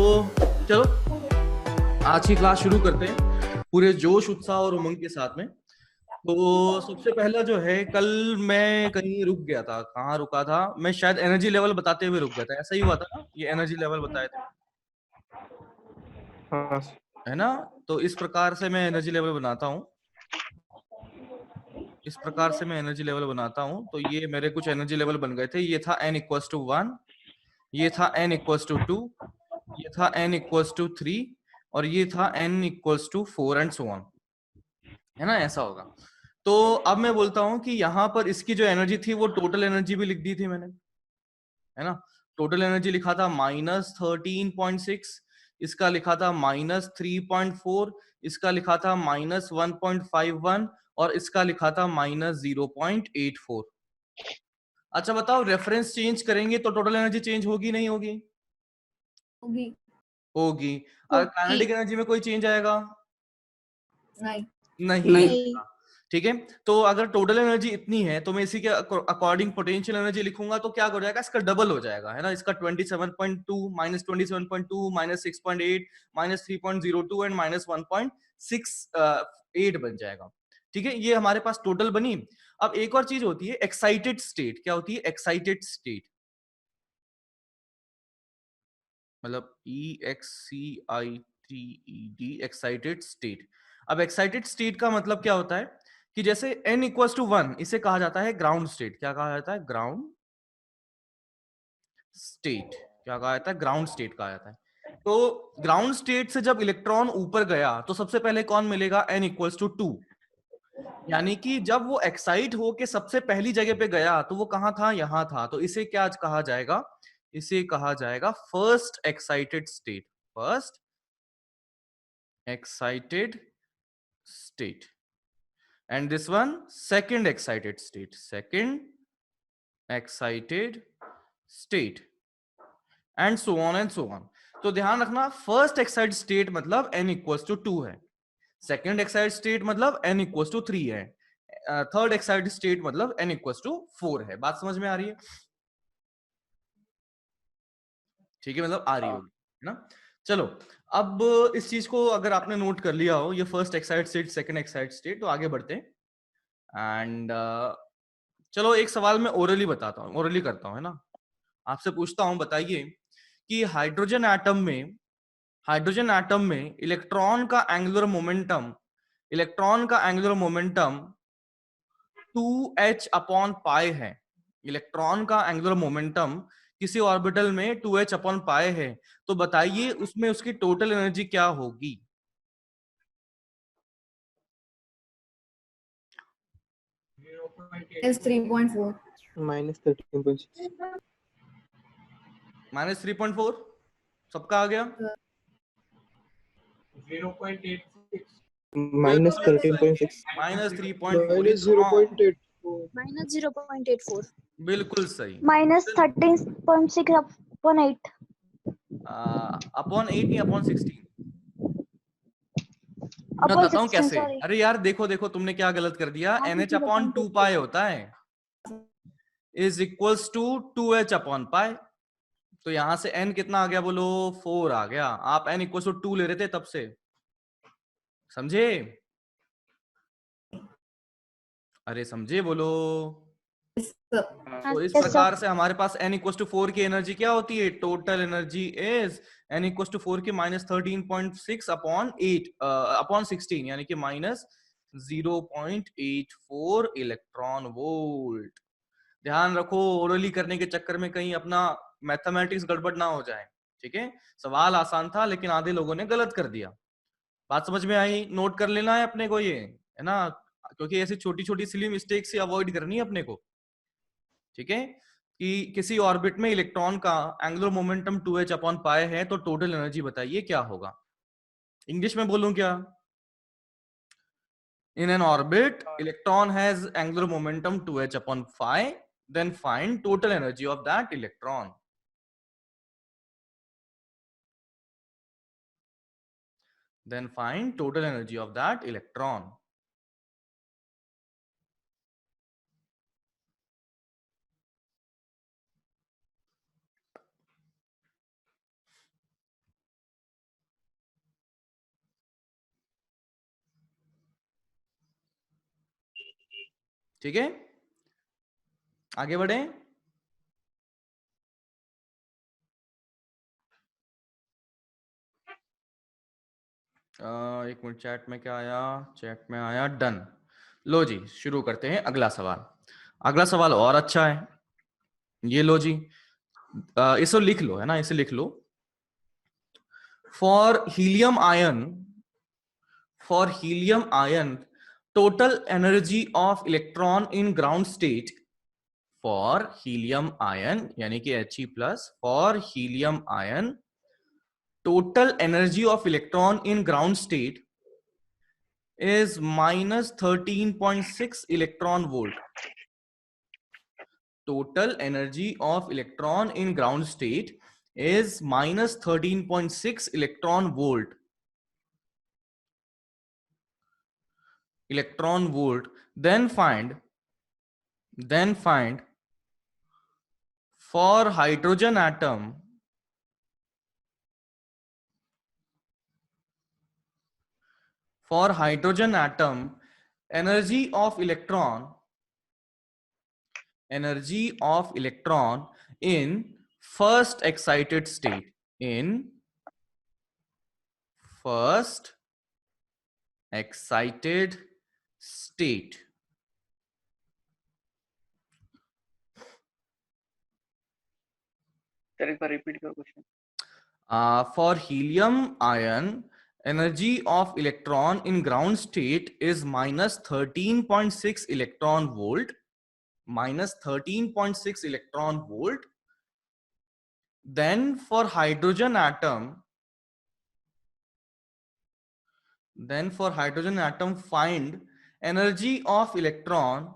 चलो आज की क्लास शुरू करते हैं पूरे जोश उत्साह और उमंग के साथ में। तो सबसे पहला जो है, कल मैं कहीं रुक गया था। कहाँ रुका था मैं? शायद एनर्जी लेवल बताते हुए रुक गया था। ऐसा ही हुआ था ना? ये एनर्जी लेवल बताए थे, हाँ है ना? तो इस प्रकार से मैं एनर्जी लेवल बनाता हूँ। इस प्रकार से मैं एनर्जी लेवल बनाता हूँ। तो ये मेरे कुछ एनर्जी लेवल बन गए थे। ये था n=1, ये था n=2, ये था n=3 और ये था n=4 एंड सो ऑन, है ना? ऐसा होगा। तो अब मैं बोलता हूं कि यहां पर इसकी जो एनर्जी थी वो टोटल एनर्जी भी लिख दी थी मैंने, है ना? टोटल एनर्जी लिखा था -13.6, इसका लिखा था -3.4, इसका लिखा था -1.51 और इसका लिखा था -0.84। अच्छा बताओ, रेफरेंस चेंज करेंगे तो टोटल एनर्जी चेंज होगी नहीं होगी? होगी। होगी। काइनेटिक एनर्जी में कोई चेंज आएगा? नहीं नहीं नहीं आएगा। ठीक है, तो अगर टोटल एनर्जी इतनी है तो मैं इसी के अकॉर्डिंग पोटेंशियल एनर्जी लिखूंगा तो क्या हो जाएगा? इसका डबल हो जाएगा, है ना? इसका 27.2 -27.2 -6.8 -3.02 एंड -1.68 बन जाएगा। ठीक है, ये हमारे पास टोटल बनी। अब एक और चीज होती है एक्साइटेड स्टेट। क्या होती है एक्साइटेड स्टेट? मतलब EXCITED, एक्साइटेड स्टेट। अब एक्साइटेड स्टेट का मतलब क्या होता है कि जैसे n=1 इसे कहा जाता है ग्राउंड स्टेट। क्या कहा जाता है? Ground state. क्या कहा जाता है? ग्राउंड स्टेट कहा जाता है। तो ग्राउंड स्टेट से जब इलेक्ट्रॉन ऊपर गया तो सबसे पहले कौन मिलेगा? n=2। यानी कि जब वो एक्साइट होके सबसे पहली जगह पे गया तो वो कहां था? यहां था। तो इसे क्या कहा जाएगा? इसे कहा जाएगा first excited state. First excited state, and this one second excited state. Second excited state, and so on and so on. तो ध्यान रखना, फर्स्ट एक्साइटेड स्टेट मतलब n=2 है, सेकेंड एक्साइटेड स्टेट मतलब n=3 है, थर्ड एक्साइटेड स्टेट मतलब n=4 है। बात समझ में आ रही है? ठीक है, मतलब आ रही होगी, है ना? चलो, अब इस चीज को अगर आपने नोट कर लिया हो, ये first excited state, second excited state, तो आगे बढ़ते हैं। एंड चलो एक सवाल मैं ओरली बताता हूँ, ओरली करता हूँ, है ना? आपसे पूछता हूँ, बताइए कि हाइड्रोजन एटम में इलेक्ट्रॉन का एंगुलर मोमेंटम, इलेक्ट्रॉन का एंगुलर मोमेंटम 2h/π है। इलेक्ट्रॉन का एंगुलर मोमेंटम किसी ऑर्बिटल में 2h/π है। तो बताइए उसमें उसकी टोटल एनर्जी क्या होगी? -3.4 -13.6 -3.4 सबका आ गया? बिल्कुल सही, -13.6 -3.4 इज रॉन्ग। -0.84 बिल्कुल सही। -13.6/8 अपॉन 8 नहीं, अपॉन 16। मैं अपॉन बताता हूँ 16 कैसे। सॉरी अरे यार देखो देखो, तुमने क्या गलत कर दिया। NH/2π होता है, = 2h/π। तो यहां से n कितना आ गया? बोलो 4 आ गया। आप n=2 ले रहे थे तब से, समझे? अरे समझे बोलो। तो इस यस सर प्रकार से हमारे पास n=4 की एनर्जी क्या होती है? टोटल एनर्जी इज n=4 की -13.6/8/16, यानी कि -0.84 इलेक्ट्रॉन वोल्ट। ध्यान रखो, ओरली करने के चक्कर में कहीं अपना मैथमेटिक्स गड़बड़ ना हो जाए। ठीक है, सवाल आसान था लेकिन आधे लोगों ने गलत कर दिया। बात समझ में आई? नोट कर लेना है अपने को ये, है ना? क्योंकि ऐसी छोटी छोटी सिली मिस्टेक से अवॉइड करनी है अपने को। ठीक है, कि किसी ऑर्बिट में इलेक्ट्रॉन का एंगुलर मोमेंटम 2h/π है तो टोटल एनर्जी बताइए क्या होगा? इंग्लिश में बोलूं क्या? In an orbit, electron has angular momentum 2h/π, then find total energy of that electron. Then find total energy of that electron. ठीक है, आगे बढ़े। एक मिनट, चैट में क्या आया? चैट में आया डन। लो जी, शुरू करते हैं अगला सवाल। अगला सवाल और अच्छा है, ये लो जी, इसे लिख लो, है ना, इसे लिख लो। For helium ion total energy of electron in ground state, for helium ion यानी कि He+, for helium ion total energy of electron in ground state is minus 13.6 electron volt. Total energy of electron in ground state is minus 13.6 electron volt. Then find for hydrogen atom energy of electron in first excited state, sir एक बार repeat करो question. for helium ion energy of electron in ground state is minus 13.6 electron volt, then for hydrogen atom find energy of electron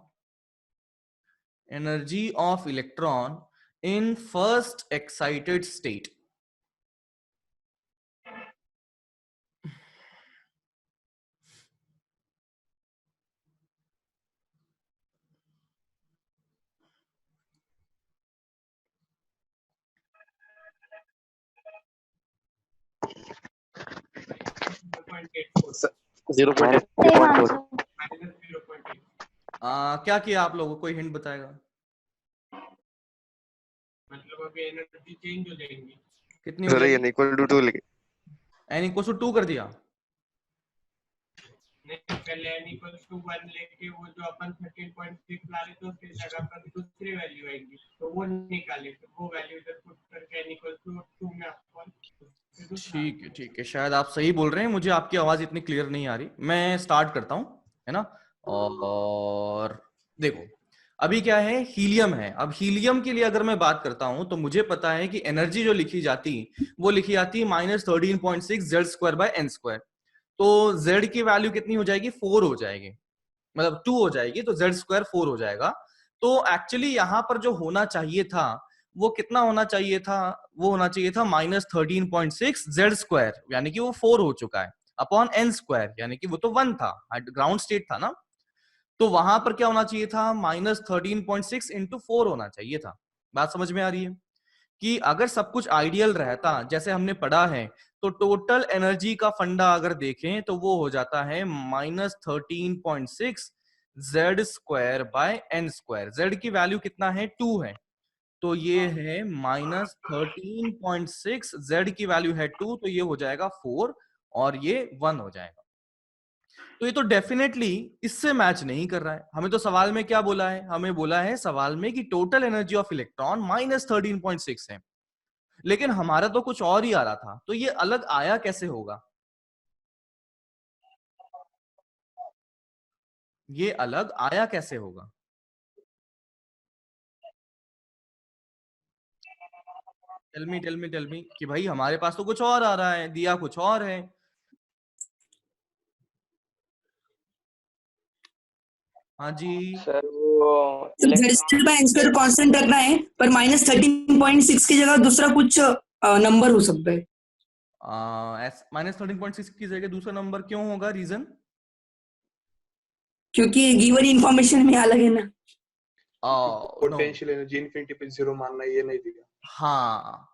in first excited state. Same answer. क्या किया आप लोगों को, कोई hint बताएगा? मतलब अभी एनर्जी चेंज हो जाएंगी। कितनी हो जाएगी? n इक्वल टू 2 कर दिया। नहीं, पहले n इक्वल टू 1 लेके वो जो अपन 13.6 ला रहे थे उसकी जगह पर दूसरी वैल्यू आएगी, तो वो निकाले, तो वो वैल्यू इधर पुट करके n इक्वल टू 2 में अपन। ठीक है, शायद आप सही बोल रहे हैं, मुझे आपकी आवाज इतनी क्लियर नहीं आ रही। मैं स्टार्ट करता हूं, है ना। और देखो, अभी क्या है, हीलियम है। अब हीलियम के लिए अगर मैं बात करता हूं तो मुझे पता है कि एनर्जी जो लिखी जाती वो लिखी जाती है -13.6 Z²/n²। तो Z की वैल्यू कितनी हो जाएगी? 4 हो जाएगी, मतलब 2 हो जाएगी, तो Z² 4 हो जाएगा। तो एक्चुअली यहां पर जो होना चाहिए था वो कितना होना चाहिए था? वो होना चाहिए था -13.6 Z², यानी कि वो 4 हो चुका है, अपॉन n², यानी कि वो तो 1 था, ग्राउंड स्टेट था ना। तो वहां पर क्या होना चाहिए था? -13.6 इंटू 4 होना चाहिए था। बात समझ में आ रही है कि अगर सब कुछ आइडियल रहता जैसे हमने पढ़ा है, तो टोटल एनर्जी का फंडा अगर देखें तो वो हो जाता है -13.6 Z²/n²। Z की वैल्यू कितना है? 2 है, तो ये है -13.6, Z की वैल्यू है 2, तो ये हो जाएगा 4 और ये 1 हो जाएगा। तो ये तो डेफिनेटली इससे मैच नहीं कर रहा है। हमें तो सवाल में क्या बोला है? हमें बोला है सवाल में कि टोटल एनर्जी ऑफ इलेक्ट्रॉन -13.6 है, लेकिन हमारा तो कुछ और ही आ रहा था। तो ये अलग आया कैसे होगा? ये अलग आया कैसे होगा? टेल मी कि भाई हमारे पास तो कुछ और आ रहा है, दिया कुछ और है। हाँ जी सर वो Z²/n² कांस्टेंट रखना है, पर -13.6 की जगह दूसरा कुछ नंबर हो सकता है। -13.6 की जगह दूसरा नंबर क्यों होगा? रीजन? क्योंकि गिवन इंफॉर्मेशन में अलग है ना। पोटेंशियल एनर्जी इनफिनिटी पे 0 मानना, ये नहीं दिया। हाँ,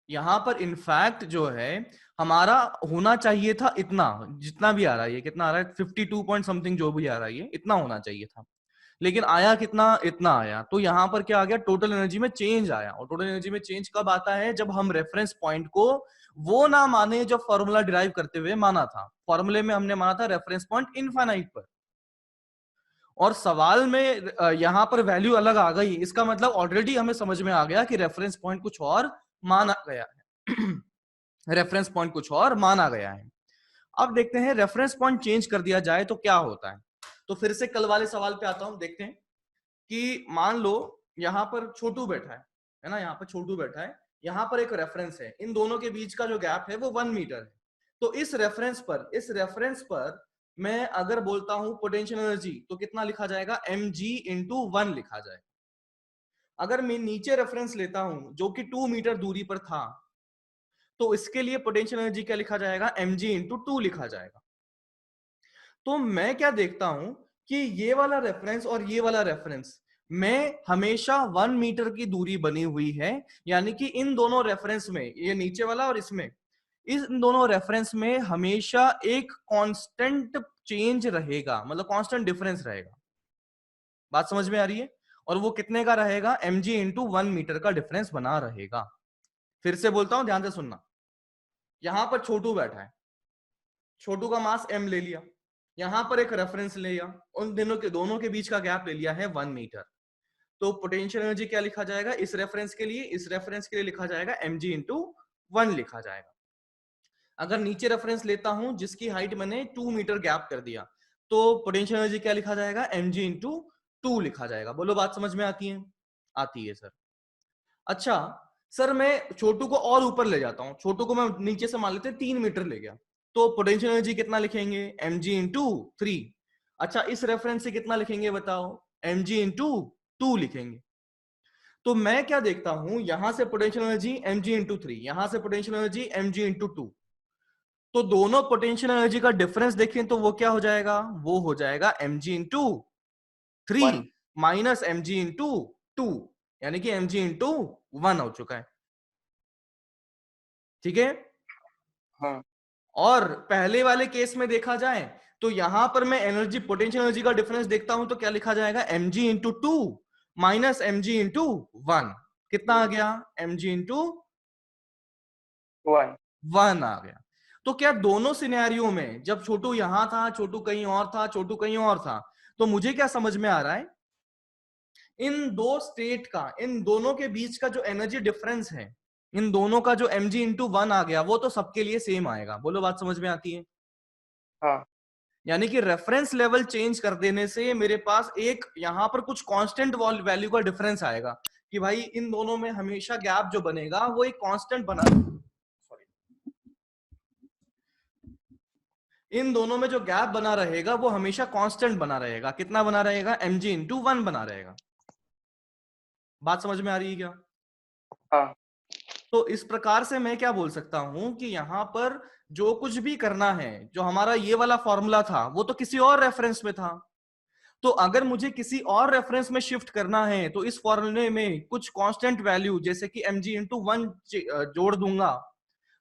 यहां पर इनफैक्ट जो है हमारा होना चाहिए था इतना, जितना भी आ रहा है, ये कितना आ रहा है, 52 पॉइंट समथिंग जो भी आ रहा है, ये इतना होना चाहिए था। लेकिन आया कितना, इतना आया। तो यहां पर क्या आ गया, टोटल एनर्जी में चेंज आया। और टोटल एनर्जी में चेंज कब आता है, जब हम रेफरेंस पॉइंट को वो ना माने जो फॉर्मूला डिराइव करते हुए माना था। फॉर्मूले में हमने माना था रेफरेंस पॉइंट इनफाइनाइट पर, और सवाल में यहां पर वैल्यू अलग आ गई। इसका मतलब ऑलरेडी हमें समझ में आ गया कि रेफरेंस पॉइंट कुछ और माना गया है। रेफरेंस पॉइंट कुछ और माना गया है। अब देखते हैं रेफरेंस पॉइंट चेंज कर दिया जाए तो क्या होता है। तो फिर से कल वाले सवाल पे आता हूं, देखते हैं कि मान लो यहां पर छोटू बैठा है ना, यहां पर छोटू बैठा है, यहां पर एक रेफरेंस है, इन दोनों के बीच का जो गैप है वो 1 मीटर है। तो इस रेफरेंस पर मैं अगर बोलता हूं पोटेंशियल एनर्जी, तो कितना लिखा जाएगा, mg इंटू 1 लिखा जाएगा। अगर मैं नीचे रेफरेंस लेता हूं जो कि 2 मीटर दूरी पर था, तो इसके लिए पोटेंशियल एनर्जी क्या लिखा जाएगा, mg इंटू 2 लिखा जाएगा। तो मैं क्या देखता हूं कि ये वाला रेफरेंस और ये वाला रेफरेंस में हमेशा 1 मीटर की दूरी बनी हुई है, यानी कि इन दोनों रेफरेंस में, ये नीचे वाला और इसमें, इन दोनों रेफरेंस में हमेशा एक कांस्टेंट चेंज रहेगा, मतलब कांस्टेंट डिफरेंस रहेगा। बात समझ में आ रही है? और वो कितने का रहेगा, mg इंटू 1 मीटर का डिफरेंस बना रहेगा। फिर से बोलता हूं, ध्यान से सुनना। यहां पर छोटू बैठा है, छोटू का मास m ले लिया, यहां पर एक रेफरेंस ले लिया, उन दोनों के बीच का गैप ले लिया है 1 मीटर। तो पोटेंशियल एनर्जी क्या लिखा जाएगा, इस रेफरेंस के लिए लिखा जाएगा mg इंटू 1 लिखा जाएगा। अगर नीचे रेफरेंस लेता हूं जिसकी हाइट मैंने 2 मीटर गैप कर दिया, तो पोटेंशियल एनर्जी क्या लिखा जाएगा, mg इंटू 2 लिखा जाएगा। बोलो बात समझ में आती है? आती है सर। अच्छा सर, मैं छोटू को और ऊपर ले जाता हूं, छोटू को मैं नीचे से मान लेते 3 मीटर ले गया, तो पोटेंशियल एनर्जी कितना लिखेंगे, mg इंटू 3। अच्छा इस रेफरेंस से कितना लिखेंगे बताओ, mg इंटू 2 लिखेंगे। तो मैं क्या देखता हूं, यहां से पोटेंशियल एनर्जी mg इंटू 3, यहां से पोटेंशियल एनर्जी mg इंटू 2। तो दोनों पोटेंशियल एनर्जी का डिफरेंस देखें तो वो क्या हो जाएगा, वो हो जाएगा mg into 3 minus mg into 2, यानी कि mg इंटू 1 हो चुका है। ठीक है? हाँ। और पहले वाले केस में देखा जाए तो यहां पर मैं एनर्जी, पोटेंशियल एनर्जी का डिफरेंस देखता हूं तो क्या लिखा जाएगा, mg into 2 minus mg into 1। कितना आ गया, mg इंटू 1 आ गया। तो क्या दोनों सिनेरियो में, जब छोटू यहां था, छोटू कहीं और था, छोटू कहीं और था, तो मुझे क्या समझ में आ रहा है, इन दो स्टेट का, इन दोनों के बीच का जो एनर्जी डिफरेंस है, इन दोनों का जो mg इंटू 1 आ गया, वो तो सबके लिए सेम आएगा। बोलो बात समझ में आती है? हाँ। यानी कि रेफरेंस लेवल चेंज कर देने से मेरे पास एक यहां पर कुछ कांस्टेंट वैल्यू का डिफरेंस आएगा कि भाई इन दोनों में हमेशा गैप जो बनेगा वो एक कांस्टेंट बना, सॉरी, इन दोनों में जो गैप बना रहेगा वो हमेशा कांस्टेंट बना रहेगा। कितना बना रहेगा, mg इंटू 1 बना रहेगा। बात समझ में आ रही है क्या? हाँ। तो इस प्रकार से मैं क्या बोल सकता हूं कि यहां पर जो कुछ भी करना है, जो हमारा ये वाला फॉर्मूला था वो तो किसी और रेफरेंस में था, तो अगर मुझे किसी और रेफरेंस में शिफ्ट करना है तो इस फॉर्मूले में कुछ कांस्टेंट वैल्यू जैसे कि mg इंटू 1 जोड़ दूंगा,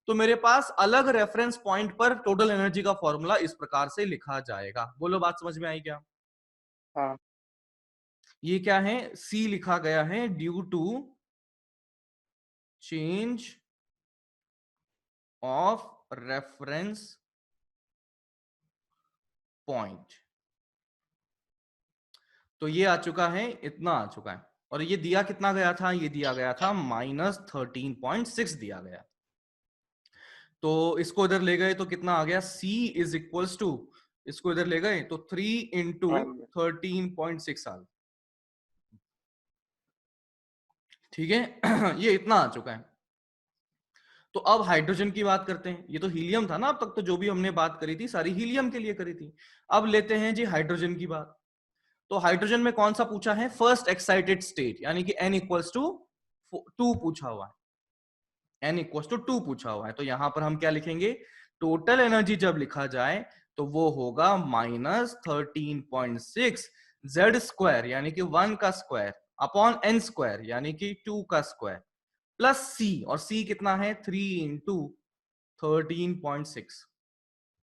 तो मेरे पास अलग रेफरेंस पॉइंट पर टोटल एनर्जी का फॉर्मूला इस प्रकार से लिखा जाएगा। बोलो बात समझ में आई क्या? हाँ। ये क्या है, C लिखा गया है, due to change of reference point. तो ये आ चुका है, इतना आ चुका है। और ये दिया कितना गया था, ये दिया गया था -13.6 दिया गया। तो इसको इधर ले गए तो कितना आ गया, C इज इक्वल्स टू, इसको इधर ले गए तो 3 इंटू 13.6 आ गया। ठीक है? ये इतना आ चुका है। तो अब हाइड्रोजन की बात करते हैं। ये तो हीलियम था ना, अब तक तो जो भी हमने बात करी थी सारी हीलियम के लिए करी थी। अब लेते हैं जी हाइड्रोजन की बात। तो हाइड्रोजन में कौन सा पूछा है, फर्स्ट एक्साइटेड स्टेट, यानी कि n इक्वल्स टू 2 पूछा हुआ है, n इक्वल्स टू 2 पूछा हुआ है। तो यहां पर हम क्या लिखेंगे, टोटल एनर्जी जब लिखा जाए तो वो होगा -13.6 z स्क्वायर, यानी कि 1 का स्क्वायर अपॉन n स्क्वायर, यानी कि 2 का स्क्वायर, प्लस c, और c कितना है, 3 इंटू 13.6।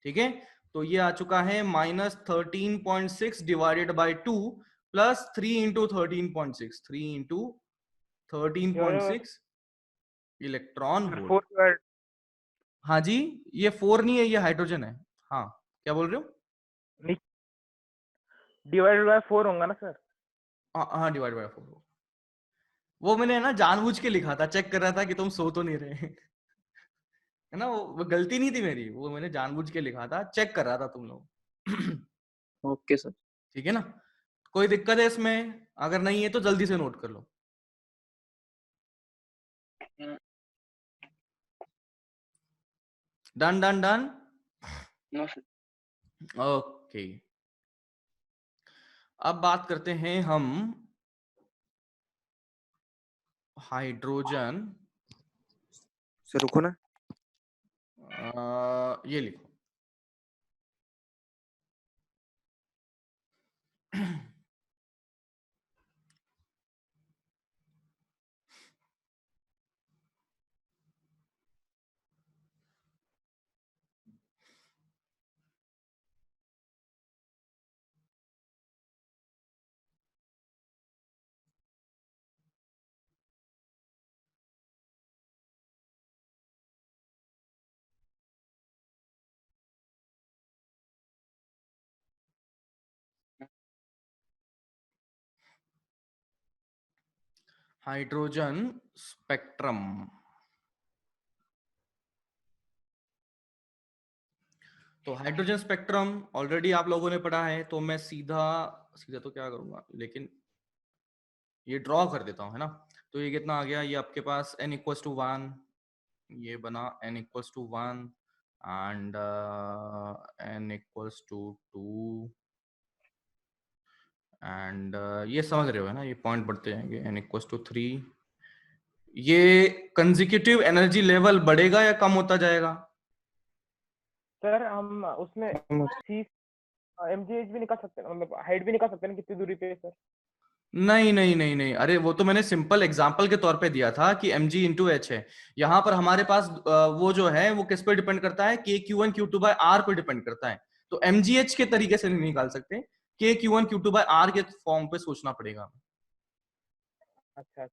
ठीक है? तो ये आ चुका है -13.6 divided by 2 plus 3 into 13.6, 3 into 13.6 electron volt. 4 हाँ जी, ये 4 नहीं है, ये हाइड्रोजन है। हाँ, क्या बोल रहे हो? डिवाइडेड बाय 4 होगा ना सर? हाँ, डिवाइड बाय 4। वो मैंने ना जानबूझ के लिखा था, चेक कर रहा था कि तुम सो तो नहीं रहे है ना, वो गलती नहीं थी मेरी, वो मैंने जानबूझ के लिखा था, चेक कर रहा था तुम लोग। Okay sir. ठीक है ना, कोई दिक्कत है इसमें? अगर नहीं है तो जल्दी से नोट कर लो। Done done done. ओके, अब बात करते हैं हम हाइड्रोजन। सर रुको ना। ये लिखो हाइड्रोजन स्पेक्ट्रम। तो हाइड्रोजन स्पेक्ट्रम ऑलरेडी आप लोगों ने पढ़ा है, तो मैं सीधा सीधा तो क्या करूंगा, लेकिन ये ड्रॉ कर देता हूं, है ना। तो ये कितना आ गया, ये आपके पास n इक्वल्स टू 1, ये बना n equals to 1 and n equals to 2 and ये समझ रहे हो, है ना, ये पॉइंट बढ़ते जाएंगे, n इक्वल्स टू 3। ये कंसेक्यूटिव एनर्जी लेवल बढ़ेगा या कम होता जाएगा? सर हम उसमें सी एमजीएच भी निकाल सकते हैं, मतलब हाइट भी निकाल सकते हैं कितनी दूरी पे है सर? नहीं नहीं नहीं नहीं, अरे वो तो मैंने सिंपल एग्जांपल के तौर पे दिया था कि mg इंटू एच है। यहाँ पर हमारे पास वो जो है वो किस पे डिपेंड करता है, k q1 q2 by r पे डिपेंड करता है। तो mgh के तरीके से नहीं निकाल सकते, k q1 q2 by r के फॉर्म पे सोचना पड़ेगा, अच्छा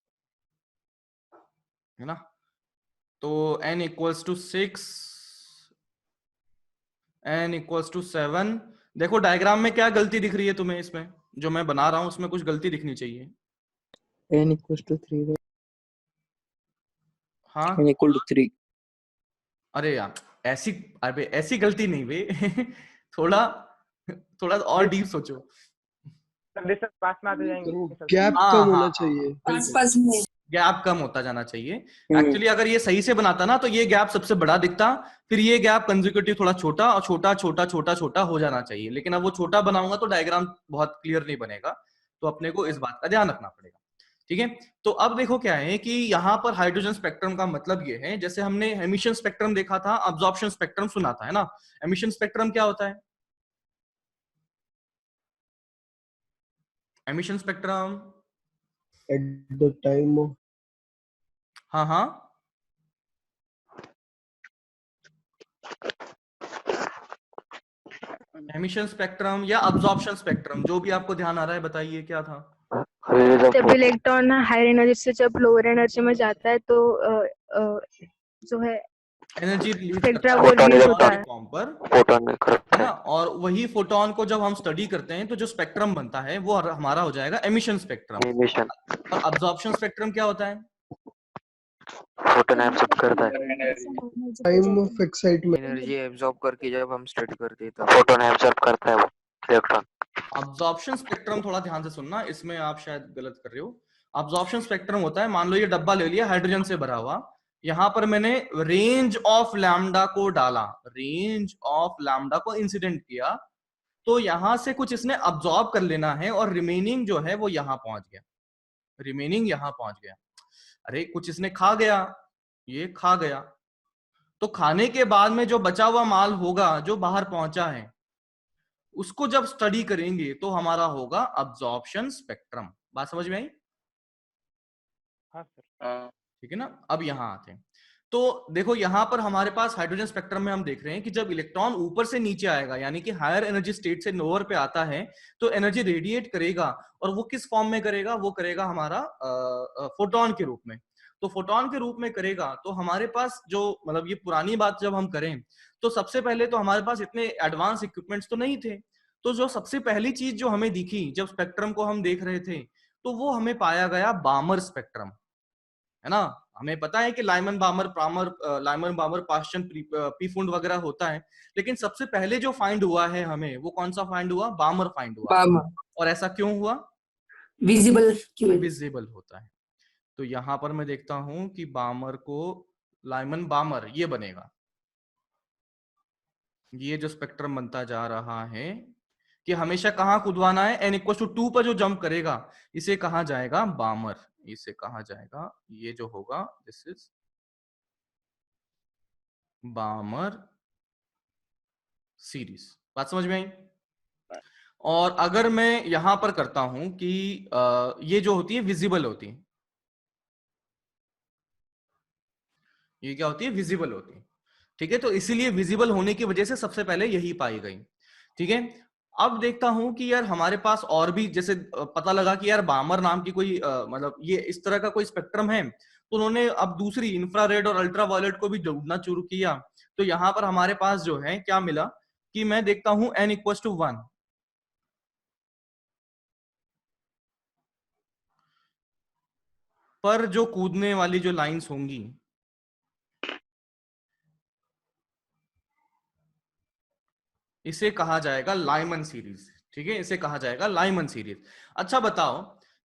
है ना। तो n equals to 6, n equals to 7। देखो डायग्राम में क्या गलती दिख रही है तुम्हें, इसमें जो मैं बना रहा हूं उसमें कुछ गलती दिखनी चाहिए। n equals to 3। हाँ, n इक्वल टू 3। अरे यार ऐसी, अबे ऐसी गलती नहीं बे थोड़ा थोड़ा और डीप सोचो। सर पास में आते जाएंगे गैप हाँ, कम होना हाँ, चाहिए। पास पास में। गैप कम होता जाना चाहिए। एक्चुअली अगर ये सही से बनाता ना तो ये गैप सबसे बड़ा दिखता, फिर ये गैप कंसेक्यूटिव थोड़ा छोटा और छोटा छोटा छोटा छोटा हो जाना चाहिए, लेकिन अब वो छोटा बनाऊंगा तो डायग्राम बहुत क्लियर नहीं बनेगा, तो अपने को इस बात का ध्यान रखना पड़ेगा। ठीक है, तो अब देखो क्या है कि यहाँ पर हाइड्रोजन स्पेक्ट्रम का मतलब ये है, जैसे हमने एमिशन स्पेक्ट्रम देखा था, अब्जॉर्प्शन स्पेक्ट्रम सुना था, है ना। एमिशन स्पेक्ट्रम क्या होता है? Emission spectrum, At the time of हाँ हाँ, एमिशन स्पेक्ट्रम या अब्जॉर्प्शन स्पेक्ट्रम, जो भी आपको ध्यान आ रहा है बताइए क्या था। जब इलेक्ट्रॉन हायर एनर्जी से जब लोअर एनर्जी में जाता है तो जो है एनर्जी रिलीज स्पेक्ट्रा करता वो है रिलीज होता है फॉर्म पर, फोटोन है ना। और वही फोटोन को जब हम स्टडी करते हैं तो जो स्पेक्ट्रम बनता है वो हमारा हो जाएगा एमिशन स्पेक्ट्रम। एमिशन। और अब्जॉर्प्शन स्पेक्ट्रम क्या होता है? फोटोन एब्सॉर्ब करता है, time of excitement. Energy absorb करके जब हम स्टडी करते हैं तब फोटोन एब्सॉर्ब करता है वो इलेक्ट्रॉन। अब्जॉर्प्शन स्पेक्ट्रम थोड़ा ध्यान से सुनना, इसमें आप शायद गलत कर रहे हो। अब्जॉर्प्शन स्पेक्ट्रम होता है, मान लो ये डब्बा ले लिया हाइड्रोजन से भरा हुआ, यहाँ पर मैंने रेंज ऑफ लैम्डा को डाला, रेंज ऑफ लैम्डा को इंसिडेंट किया, तो यहां से कुछ इसने अब्सॉर्ब कर लेना है और रिमेनिंग जो है वो यहां पहुंच गया, रिमेनिंग यहां पहुंच गया। अरे कुछ इसने खा गया, ये खा गया, तो खाने के बाद में जो बचा हुआ माल होगा जो बाहर पहुंचा है, उसको जब स्टडी करेंगे तो हमारा होगा अब्जॉर्प्शन स्पेक्ट्रम। बात समझ में आई? हाँ सर। ठीक है ना। अब यहां आते हैं, तो देखो यहाँ पर हमारे पास हाइड्रोजन स्पेक्ट्रम में हम देख रहे हैं कि जब इलेक्ट्रॉन ऊपर से नीचे आएगा, यानी कि हायर एनर्जी स्टेट से लोअर पे आता है, तो एनर्जी रेडिएट करेगा, और वो किस फॉर्म में करेगा? वो करेगा हमारा फोटोन के रूप में। तो फोटोन के रूप में करेगा, तो हमारे पास जो मतलब ये पुरानी बात जब हम करें, तो सबसे पहले तो हमारे पास इतने एडवांस इक्विपमेंट्स तो नहीं थे। तो जो सबसे पहली चीज जो हमें दिखी जब स्पेक्ट्रम को हम देख रहे थे, तो वो हमें पाया गया बामर स्पेक्ट्रम, है ना। हमें पता है कि लाइमन बामर पाश्चन पीफुंड वगैरह होता है, लेकिन सबसे पहले जो फाइंड हुआ है हमें, वो कौन सा फाइंड हुआ? बामर फाइंड हुआ। बामर और ऐसा क्यों हुआ? विजिबल होता है। तो यहां पर मैं देखता हूं कि बामर को लाइमन बामर ये बनेगा, ये जो स्पेक्ट्रम बनता जा रहा है कि हमेशा कहाँ कूदवाना है? n=2 पर जो जंप करेगा इसे कहा जाएगा बामर, इसे कहा जाएगा, ये जो होगा दिस इज बामर सीरीज। बात समझ में आई? और अगर मैं यहां पर करता हूं कि ये जो होती है विजिबल होती है, ये क्या होती है? विजिबल होती है, ठीक है। तो इसीलिए विजिबल होने की वजह से सबसे पहले यही पाई गई, ठीक है। अब देखता हूं कि यार हमारे पास और भी, जैसे पता लगा कि यार बामर नाम की कोई मतलब ये इस तरह का कोई स्पेक्ट्रम है, तो उन्होंने अब दूसरी इंफ्रारेड और अल्ट्रावायलेट को भी ढूंढना शुरू किया। तो यहां पर हमारे पास जो है क्या मिला कि मैं देखता हूं n=1 पर जो कूदने वाली जो लाइंस होंगी, इसे कहा जाएगा लाइमन सीरीज, ठीक है, इसे कहा जाएगा लाइमन सीरीज। अच्छा बताओ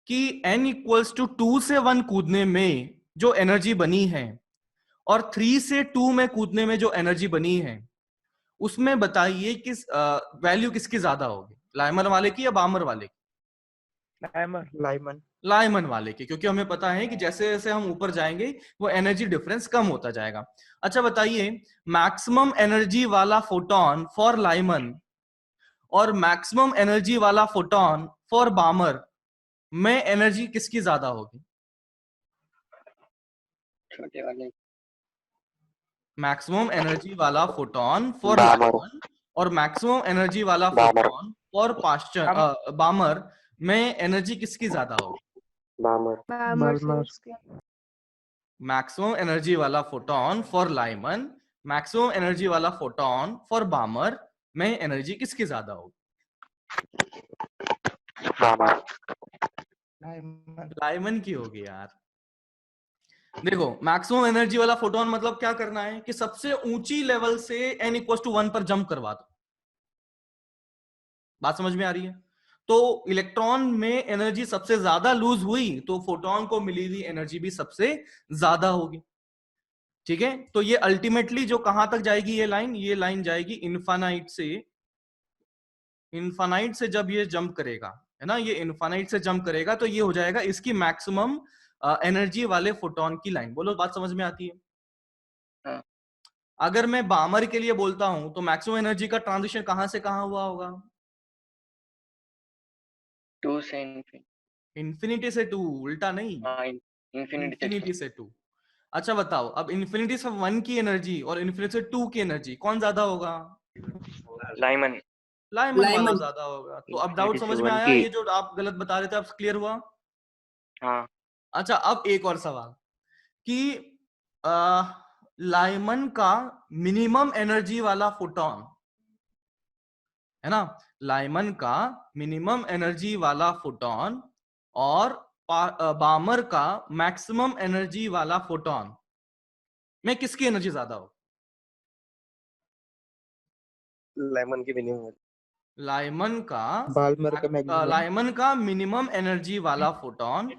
कि n=2 से 1 कूदने में जो एनर्जी बनी है और 3 से 2 में कूदने में जो एनर्जी बनी है, उसमें बताइए किस वैल्यू किसकी ज्यादा होगी? लाइमन वाले की या बामर वाले की? लाइमन वाले की, क्योंकि हमें पता है कि जैसे जैसे हम ऊपर जाएंगे वो एनर्जी डिफरेंस कम होता जाएगा। अच्छा बताइए, मैक्सिमम एनर्जी वाला फोटोन फॉर लाइमन और मैक्सिमम एनर्जी वाला फोटोन फॉर बामर में एनर्जी किसकी ज्यादा होगी? छोटे वाले। मैक्सिमम एनर्जी वाला फोटोन फॉर लाइमन और मैक्सिमम एनर्जी वाला फोटोन फॉर पाश्चन बामर में एनर्जी किसकी ज्यादा होगी? मैक्सिमम एनर्जी वाला photon for Lyman, maximum energy वाला फोटोन फॉर बामर में एनर्जी किसकी ज्यादा होगी? लाइमन की होगी यार। देखो मैक्सिमम एनर्जी वाला फोटोन मतलब क्या करना है कि सबसे ऊंची लेवल से n=1 पर जंप करवा दो। बात समझ में आ रही है? तो इलेक्ट्रॉन में एनर्जी सबसे ज्यादा लूज हुई तो फोटोन को मिली हुई एनर्जी भी सबसे ज्यादा होगी, ठीक है। तो ये अल्टीमेटली जो कहां तक जाएगी ये लाइन जाएगी इनफाइनाइट से जब ये जंप करेगा, है ना, ये इनफाइनाइट से जंप करेगा तो ये हो जाएगा इसकी मैक्सिमम एनर्जी वाले फोटोन की लाइन। बोलो बात समझ में आती है? हाँ। अगर मैं बामर के लिए बोलता हूं तो मैक्सिमम एनर्जी का ट्रांजिशन कहां से कहां हुआ होगा? 2 से इंफिनिटी से 2, उल्टा नहीं, इंफिनिटी से 2। अच्छा बताओ, अब इंफिनिटी से 1 की एनर्जी और इंफिनिटी से 2 की एनर्जी कौन ज्यादा होगा? लाइमन वाला ज्यादा होगा। तो अब डाउट समझ में आया? ये जो आप गलत बता रहे थे अब क्लियर हुआ? हाँ। अच्छा अब एक और सवाल कि लाइमन का मिनिमम एनर्जी वाला फोटोन, है ना, लाइमन का मिनिमम एनर्जी वाला फोटोन और बामर का मैक्सिमम एनर्जी वाला फोटोन में किसकी एनर्जी ज्यादा हो? लाइमन की मिनिमम, लाइमन का मिनिमम एनर्जी वाला फोटोन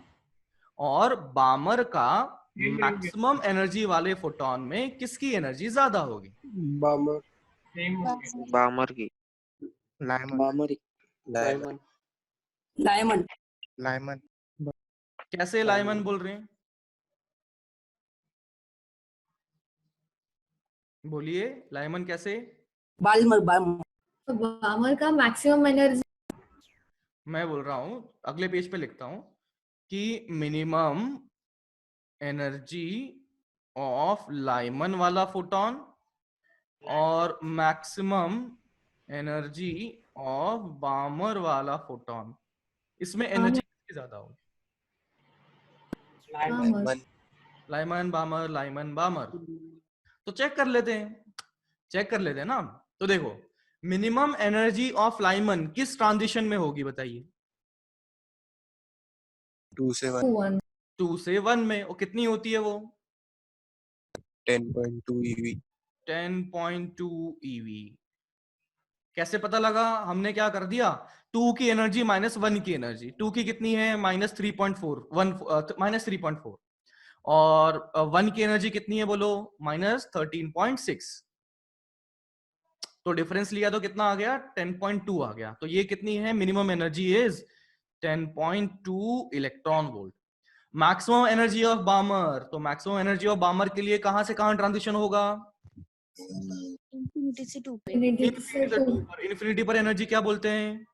और बामर का मैक्सिमम एनर्जी वाले फोटोन में किसकी एनर्जी ज्यादा होगी? बामर की। लाइमन कैसे लाइमन बोल रहे हैं? बोलिए लाइमन कैसे? बामर का मैक्सिमम एनर्जी, मैं बोल रहा हूं अगले पेज पे लिखता हूं कि मिनिमम एनर्जी ऑफ लाइमन वाला फोटोन और मैक्सिमम एनर्जी ऑफ बामर वाला फोटोन, इसमें एनर्जी कितनी ज्यादा होगी? Lyman बामर, Lyman बामर। तो चेक कर लेते हैं ना। तो देखो, मिनिमम एनर्जी ऑफ लाइमन किस ट्रांजिशन में होगी बताइए? 2 से 1 1 2 से 1 में। और कितनी होती है वो? 10.2 EV 10.2 EV। कैसे पता लगा? हमने क्या कर दिया, 2 की एनर्जी माइनस 1 की एनर्जी। 2 की कितनी है? माइनस 3.4, माइनस 3.4, और 1 की एनर्जी कितनी है बोलो? माइनस 13.6। तो डिफरेंस लिया तो कितना आ गया? 10.2 आ गया। तो ये कितनी है? Minimum energy is 10.2 electron volt. Maximum energy of बामर, तो मैक्सिमम एनर्जी ऑफ बामर के लिए कहां से कहां ट्रांजिशन होगा? इन्फिनिटी से 2 पे इन्फिनिटी पर एनर्जी क्या बोलते हैं?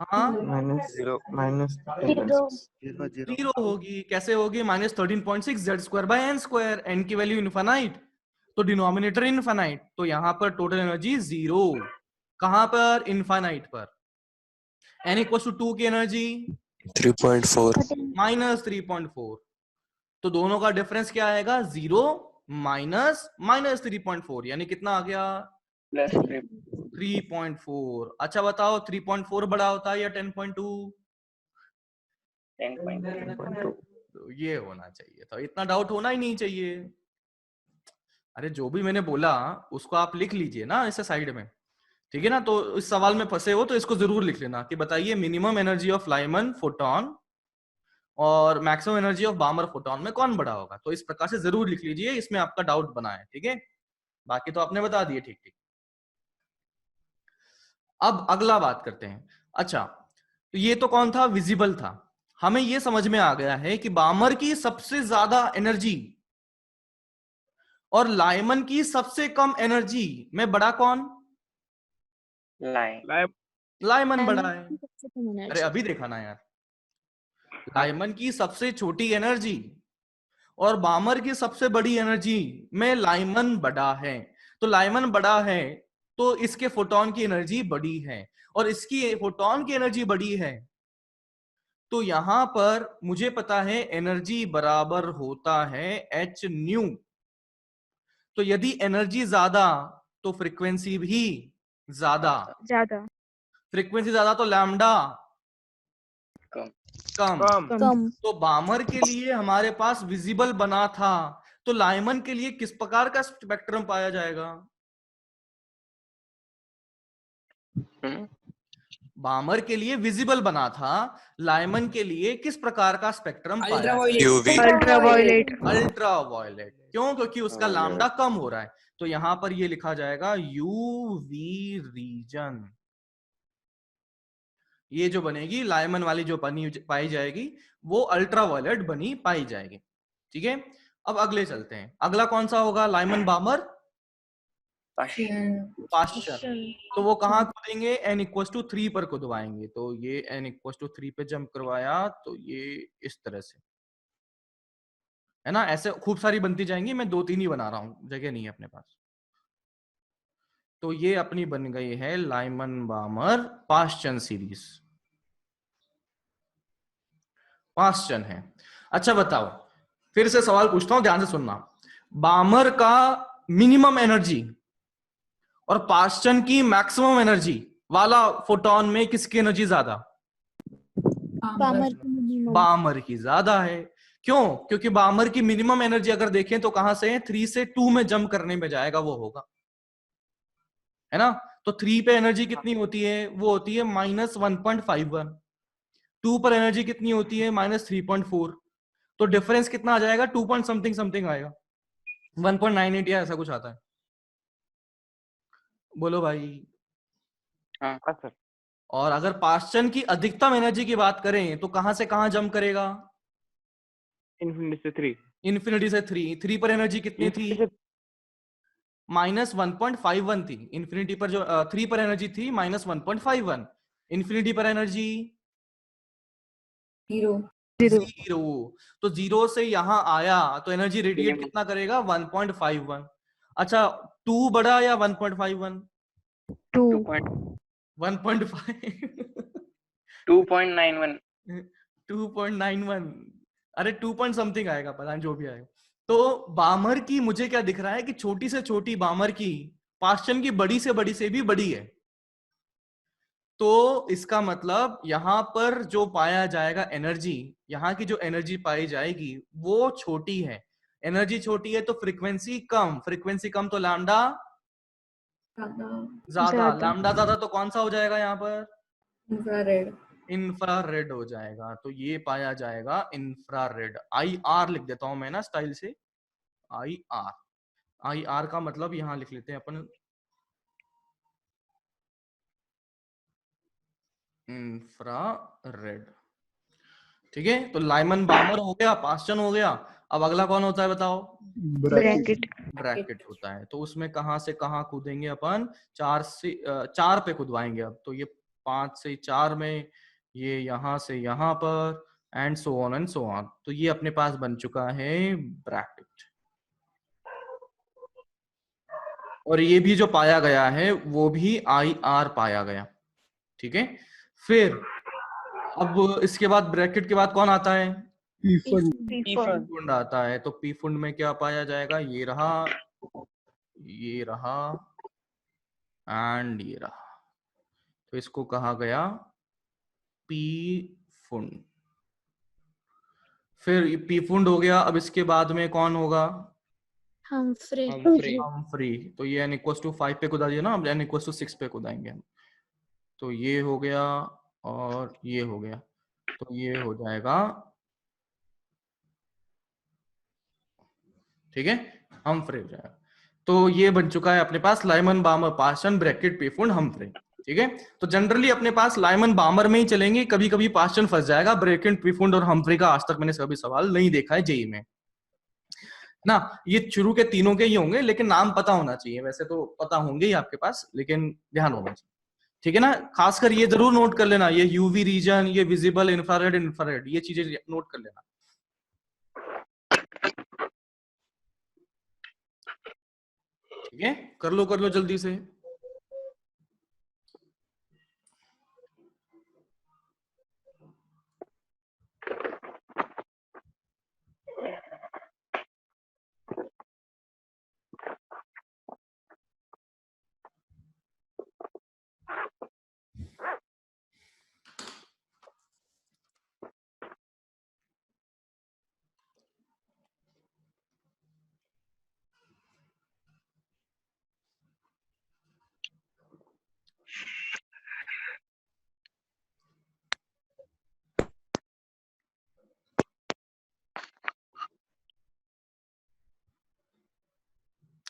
हाँ, जीरो होगी। कैसे होगी? Minus 13.6 Z square by N square. N की वैल्यू इनफाइनाइट, तो डिनोमिनेटर इनफाइनाइट, तो यहां पर टोटल एनर्जी जीरो। कहां पर? इनफाइनाइट पर। एन इक्वल टू 2 की एनर्जी 3.4 माइनस 3.4, तो दोनों का डिफरेंस क्या आएगा? 0 माइनस माइनस 3.4, यानी कितना आ गया? प्लस 3.4। अच्छा बताओ, 3.4 बड़ा होता है या 10.2? 10.2। तो ये होना चाहिए था, इतना डाउट होना ही नहीं चाहिए। अरे जो भी मैंने बोला उसको आप लिख लीजिए ना इसे साइड में, ठीक है ना। तो इस सवाल में फंसे हो तो इसको जरूर लिख लेना कि बताइए minimum energy of Lyman photon और maximum energy of Balmer photon में कौन बड़ा होगा। तो इस प्रकार से जरूर लिख लीजिए, इसमें आपका डाउट बना है, ठीक है। बाकी तो आपने बता दिए, ठीक ठीक। अब अगला बात करते हैं। अच्छा, तो ये तो कौन था? विजिबल था। हमें ये समझ में आ गया है कि बामर की सबसे ज्यादा एनर्जी और लाइमन की सबसे कम एनर्जी में बड़ा कौन? लाइमन बड़ा है। अरे अभी देखा ना यार, लाइमन की सबसे छोटी एनर्जी और बामर की सबसे बड़ी एनर्जी में लाइमन बड़ा है। तो लाइमन बड़ा है तो इसके फोटोन की एनर्जी बड़ी है, और इसकी फोटोन की एनर्जी बड़ी है। तो यहां पर मुझे पता है एनर्जी बराबर होता है एच न्यू। तो यदि एनर्जी ज्यादा तो फ्रीक्वेंसी भी ज्यादा। फ्रीक्वेंसी ज्यादा तो लैम्डा कम। तो बामर के लिए हमारे पास विजिबल बना था, तो लाइमन के लिए किस प्रकार का स्पेक्ट्रम पाया जाएगा? बामर के लिए विजिबल बना था, लाइमन के लिए किस प्रकार का स्पेक्ट्रम पाया जाएगा? अल्ट्रावायलेट। क्यों? क्योंकि उसका लैम्डा कम हो रहा है। तो यहां पर ये लिखा जाएगा यूवी रीजन। ये जो बनेगी लाइमन वाली जो बनी पाई जाएगी वो अल्ट्रावायलेट बनी पाई जाएगी, ठीक है। अब अगले चलते हैं। अगला कौन सा होगा? लाइमन बामर पाश्चन। तो वो कहाँ कूदेंगे? n = 3 पर कूदवाएंगे। तो ये n = 3 पे जंप करवाया, तो ये इस तरह से है ना। ऐसे खूब सारी बनती जाएंगी, मैं 2-3 ही बना रहा हूं, जगह नहीं है अपने पास। तो ये अपनी बन गई है लाइमन बामर पाश्चन सीरीज। पाश्चन है। अच्छा बताओ, फिर से सवाल पूछता हूं, ध्यान से सुनना। बामर का मिनिमम एनर्जी और पाश्चन की मैक्सिमम एनर्जी वाला फोटोन में किसकी एनर्जी ज्यादा? बामर की ज्यादा है। क्यों? क्योंकि बामर की मिनिमम एनर्जी अगर देखें तो कहां से? 3 से 2 में जंप करने में जाएगा, वो होगा, है ना। तो 3 पे एनर्जी कितनी होती है? वो होती है -1.51। 2 पर एनर्जी कितनी होती है? -3.4। तो डिफरेंस कितना आ जाएगा? 2 पॉइंट समथिंग समथिंग आएगा, 1.98 या ऐसा कुछ आता है। बोलो भाई। हाँ सर। और अगर पाश्चन की अधिकतम एनर्जी की बात करें तो कहां से कहां जंप करेगा? इन्फिनिटी से 3। इन्फिनिटी से 3 पर एनर्जी कितनी थी? -1.51 थी। इन्फिनिटी पर जो 3 पर एनर्जी थी -1.51। इन्फिनिटी पर एनर्जी 0 0. 0। तो 0 से यहाँ आया तो एनर्जी रेडिएट Minimum. कितना करेगा? 1.51। अच्छा 2 बड़ा या 1.51? 2. 1.5 2.91. 2.91। अरे 2 पॉइंट समथिंग आएगा, पता नहीं जो भी आएगा। तो बामर की मुझे क्या दिख रहा है कि छोटी से छोटी बामर की पास्चन की बड़ी से भी बड़ी है। तो इसका मतलब यहाँ पर जो पाया जाएगा एनर्जी, यहाँ की जो एनर्जी पाई जाएगी वो छोटी है। एनर्जी छोटी है तो फ्रीक्वेंसी कम तो लैम्डा ज्यादा। लैम्डा ज्यादा तो कौन सा हो जाएगा यहाँ पर? इंफ्रारेड। इंफ्रारेड हो जाएगा। तो ये पाया जाएगा इंफ्रारेड। IR लिख देता हूं मैं ना स्टाइल से। IR का मतलब यहां लिख लेते हैं अपन, इंफ्रारेड। ठीक है, तो लाइमन बामर हो गया, पास्चन हो गया। अब अगला कौन होता है बताओ? ब्रैकेट होता है। तो उसमें कहां से कहां कूदेंगे अपन? 4 पे कूदवाएंगे। अब तो ये 5 से 4 में, ये यहां से यहां पर, and so on and so on. तो ये अपने पास बन चुका है ब्रैकेट। और ये भी जो पाया गया है वो भी IR पाया गया। ठीक है, फिर अब इसके बाद ब्रैकेट के बाद कौन आता है? पी फुंड आता है। तो पी फुंड में क्या पाया जाएगा? ये रहा एंड ये रहा। तो इसको कहा गया पी फुंड। फिर पी फुंड हो गया। अब इसके बाद में कौन होगा? हमफ्री। तो ये n=5 पे कुदा दिया ना, अब n=6 पे कुदाएंगे हम। तो ये हो गया और ये हो गया। तो ये हो जाएगा, ठीक है, हमफ्री हो जाएगा। तो ये बन चुका है अपने पास लाइमन बामर पास्चन ब्रैकेट पी फुंड हमफ्री। ठीक है, तो जनरली अपने पास लाइमन बामर में ही चलेंगे। कभी कभी पास्चन फंस जाएगा। ब्रैकेट पी फुंड और हमफ्री का आज तक मैंने कभी सवाल नहीं देखा है जेई में ना। ये शुरू के तीनों के ही होंगे, लेकिन नाम पता होना चाहिए। वैसे तो पता होंगे ही आपके पास, लेकिन ध्यान होना चाहिए। ठीक है ना, खासकर ये जरूर नोट कर लेना, ये यूवी रीजन, ये विजिबल, इंफ्रारेड, ये चीजें नोट कर लेना। ठीक है, कर लो जल्दी से।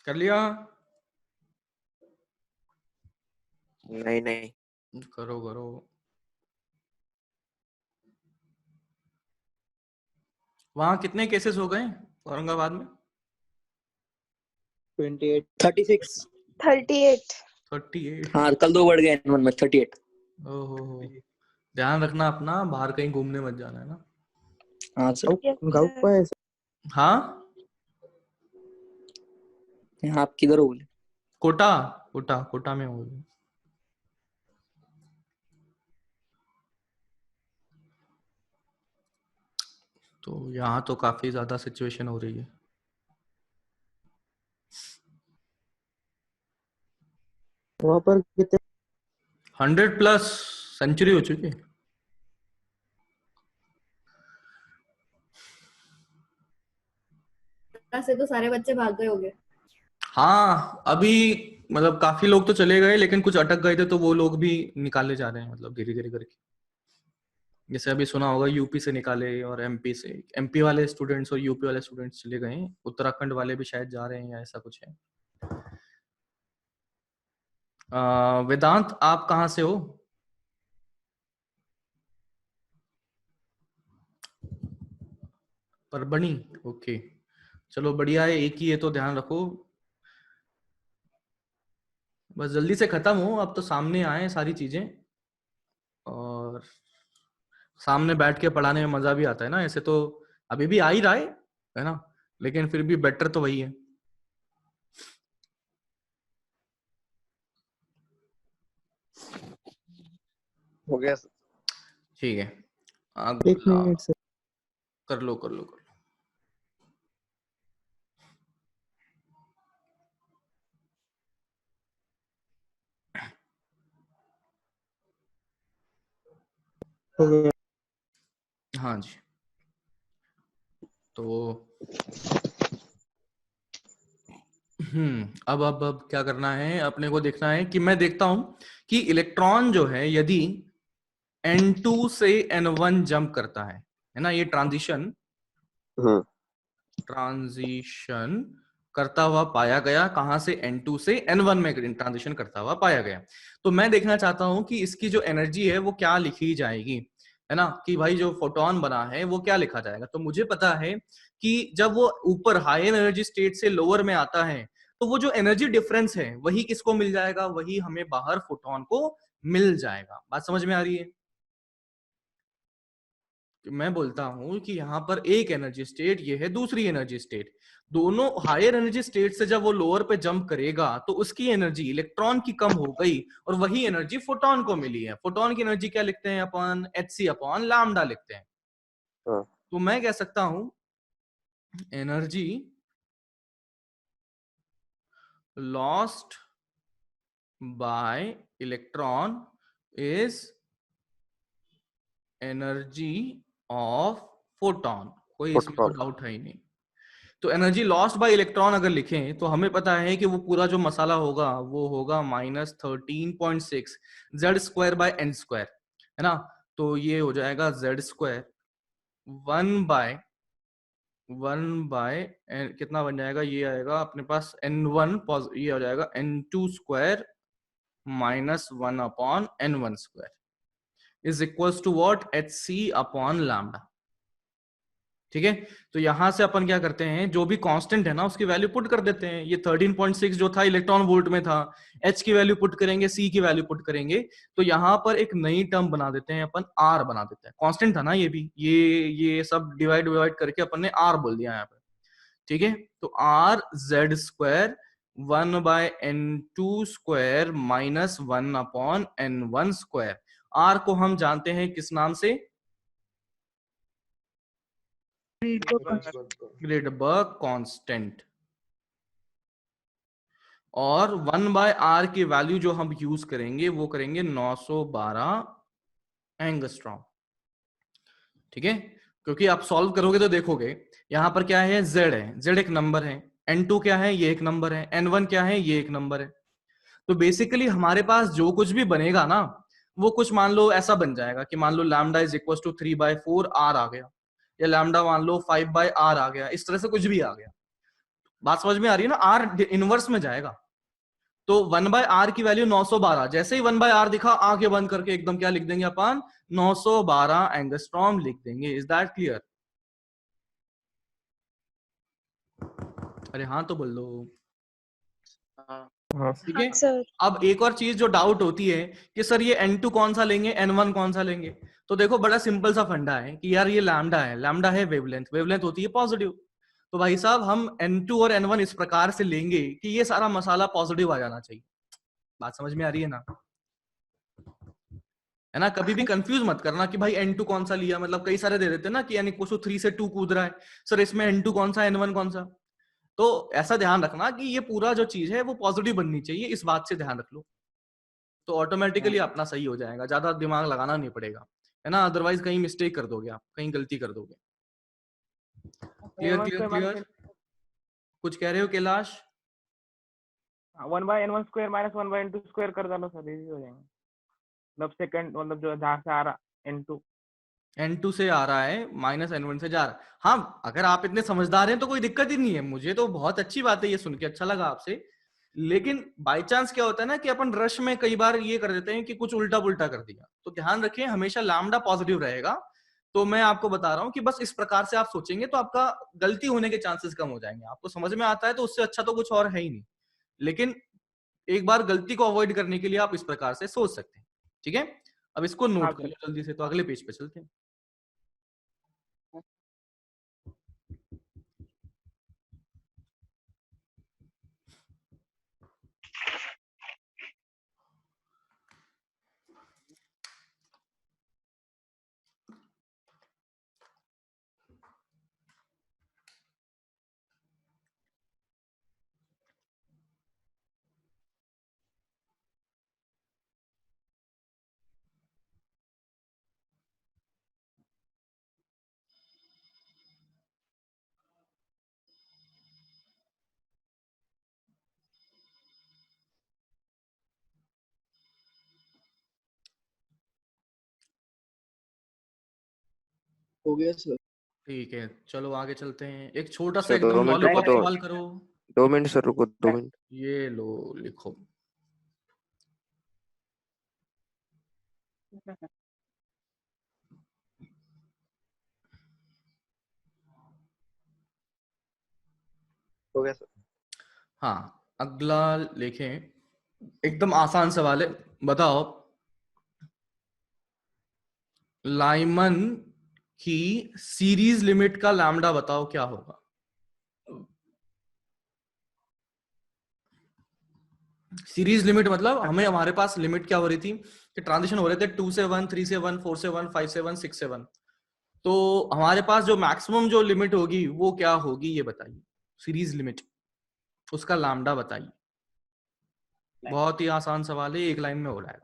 कर लिया? नहीं करो। वहां कितने केसेस हो गए औरंगाबाद में? 36। 38। हाँ, कल 2 बढ़ गए N1 में 38। ओहो, ध्यान रखना अपना, बाहर कहीं घूमने मत जाना, है ना? हाँ सर। हाँ, आप किधर हो बोले? कोटा में हो। तो यहाँ तो काफी ज्यादा सिचुएशन हो रही है। वहाँ पर कितने? 100+ सेंचुरी हो चुकी है। से तो सारे बच्चे भाग गए होंगे। हाँ, अभी मतलब काफी लोग तो चले गए, लेकिन कुछ अटक गए थे, तो वो लोग भी निकाले जा रहे हैं, मतलब धीरे धीरे करके। जैसे अभी सुना होगा यूपी से निकाले, और एमपी से, एमपी वाले स्टूडेंट्स और यूपी वाले स्टूडेंट्स चले गए। उत्तराखंड वाले भी शायद जा रहे हैं, या ऐसा कुछ है। वेदांत, आप कहाँ से हो? परभणी, ओके, चलो बढ़िया है, एक ही है तो ध्यान रखो। बस जल्दी से खत्म हो, अब तो सामने आए सारी चीजें। और सामने बैठ के पढ़ाने में मजा भी आता है ना, ऐसे तो अभी भी आ ही रहा है ना, लेकिन फिर भी बेटर तो वही है। हो गया सर। ठीक है, एक मिनट सर। कर लो कर लो कर लो। हो गया। हाँ जी, तो अब क्या करना है, अपने को देखना है कि मैं देखता हूं कि इलेक्ट्रॉन जो है यदि N2 से N1 जंप करता है ना, ये ट्रांजिशन करता हुआ पाया गया, कहां से, N2 से N1 में ट्रांजिशन करता हुआ पाया गया। तो मैं देखना चाहता हूं कि इसकी जो एनर्जी है वो क्या लिखी जाएगी, है ना, कि भाई जो फोटोन बना है वो क्या लिखा जाएगा। तो मुझे पता है कि जब वो ऊपर हाई एनर्जी स्टेट से लोअर में आता है तो वो जो एनर्जी डिफरेंस है वही किसको मिल जाएगा, वही हमें बाहर फोटोन को मिल जाएगा। बात समझ में आ रही है? मैं बोलता हूं कि यहाँ पर एक एनर्जी स्टेट, ये है दूसरी एनर्जी स्टेट, दोनों हायर एनर्जी स्टेट से जब वो लोअर पे जंप करेगा तो उसकी एनर्जी इलेक्ट्रॉन की कम हो गई और वही एनर्जी फोटोन को मिली है। फोटोन की एनर्जी क्या लिखते हैं अपन, hc अपॉन लैम्डा लिखते हैं। तो मैं कह सकता हूं energy lost by electron is energy of photon, कोई इसमें तो डाउट है ही नहीं। तो एनर्जी लॉस्ट बाय इलेक्ट्रॉन अगर लिखें तो हमें पता है कि वो पूरा जो मसाला होगा वो होगा -13.6 z² बाय n स्क्वायर, है ना। तो ये हो जाएगा z² 1/1 कितना बन जाएगा, ये आएगा अपने पास n1, ये हो जाएगा n2² -1 upon n1² is equals to what, hc upon lambda. ठीक है, तो यहां से अपन क्या करते हैं, जो भी कांस्टेंट है ना उसकी वैल्यू पुट कर देते हैं। ये 13.6 जो था इलेक्ट्रॉन वोल्ट में था, h की वैल्यू पुट करेंगे, c की वैल्यू पुट करेंगे, तो यहाँ पर एक नई टर्म बना देते हैं अपन, r बना देते हैं। कांस्टेंट था ना ये भी, ये सब डिवाइड करके अपन ने r बोल दिया यहाँ पे। ठीक है, तो r z² 1/n2² -1 upon n1²। r को हम जानते हैं किस नाम से, ग्रेडबर्ग कांस्टेंट। और 1/r की वैल्यू जो हम यूज करेंगे वो करेंगे 912 एंगस्ट्रॉम। ठीक है, क्योंकि आप सॉल्व करोगे तो देखोगे यहां पर क्या है, z है, z एक नंबर है, n2 क्या है, ये एक नंबर है, n1 क्या है, ये एक नंबर है। तो बेसिकली हमारे पास जो कुछ भी बनेगा ना वो कुछ मान लो ऐसा बन जाएगा कि मान लो lambda is equal to 3/4 r आ गया, या लैम्डा मान लो 5/r आ गया, इस तरह से कुछ भी आ गया। बात समझ में आ रही है ना, r इनवर्स में जाएगा। तो 1/r की वैल्यू 912, जैसे ही 1/r दिखा आंखें बंद करके एकदम क्या लिख देंगे अपन, 912 एंगस्ट्रॉम लिख देंगे। Is that clear? अरे हाँ तो बोल दो। ठीक है, अब एक और चीज जो डाउट होती है कि सर ये n2 कौन सा लेंगे, n1 कौन सा लेंगे। तो देखो बड़ा सिंपल सा फंडा है कि यार ये लैम्डा है, लैम्डा है वेवलेंथ, वेवलेंथ होती है पॉजिटिव। तो भाई साहब हम n2 और n1 इस प्रकार से लेंगे कि ये सारा मसाला पॉजिटिव आ जाना चाहिए। बात समझ में आ रही है ना, है ना। कभी भी कंफ्यूज मत करना कि भाई n2 कौन सा लिया, मतलब कई सारे दे देते हैं ना कि n=3 से 2 कूद रहा है, सर इसमें n2 कौन सा, n1 कौन सा। तो ऐसा ध्यान रखना कि ये पूरा जो चीज है वो पॉजिटिव बननी चाहिए, इस बात से ध्यान रख लो, तो ऑटोमेटिकली अपना सही हो जाएगा, ज्यादा दिमाग लगाना नहीं पड़ेगा, है ना। अदरवाइज कहीं मिस्टेक कर दोगे आप, कहीं गलती कर दोगे। क्लियर? कुछ कह रहे हो कैलाश? 1/n1² -1/n2² कर डालो सर, इजी हो जाएगा। मतलब सेकंड, मतलब जो जहां से आ रहा n2 से आ रहा है -n1 से जा रहा है। हाँ, अगर आप इतने समझदार हैं तो कोई दिक्कत ही नहीं है, मुझे तो बहुत अच्छी बात है, ये सुन के अच्छा लगा आपसे। लेकिन बाय चांस क्या होता है ना कि अपन रश में कई बार ये कर देते हैं कि कुछ उल्टा पुल्टा कर दिया, तो ध्यान रखें हमेशा लैम्डा पॉजिटिव रहेगा। तो मैं आपको बता रहा हूँ कि बस इस प्रकार से आप सोचेंगे तो आपका गलती होने के चांसेस कम हो जाएंगे। आपको समझ में आता है तो उससे अच्छा तो कुछ और है ही नहीं, लेकिन एक बार गलती को अवॉइड करने के लिए आप इस प्रकार से सोच सकते हैं। ठीक है, अब इसको नोट कर लो जल्दी से, तो अगले पेज पे चलते हैं। हो गया सर। ठीक है, चलो आगे चलते हैं। एक छोटा सा सर, एकदम 2 मिनट लॉलीपॉप रुको, सवाल करो। 2 मिनट सर, रुको 2 मिनट। ये लो, लिखो। हो गया सर। हाँ, अगला लिखें। एकदम आसान सवाल है, बताओ लाइमन की सीरीज लिमिट का लैम्डा बताओ क्या होगा। सीरीज लिमिट मतलब हमें, हमारे पास लिमिट क्या हो रही थी कि ट्रांजिशन हो रहे थे 2 से 1, 3 से 1, 4 से 1, 5 से 1, 6 से 1। तो हमारे पास जो मैक्सिमम जो लिमिट होगी वो क्या होगी, ये बताइए। सीरीज लिमिट, उसका लैम्डा बताइए। बहुत ही आसान सवाल है, एक लाइन में हो रहा है।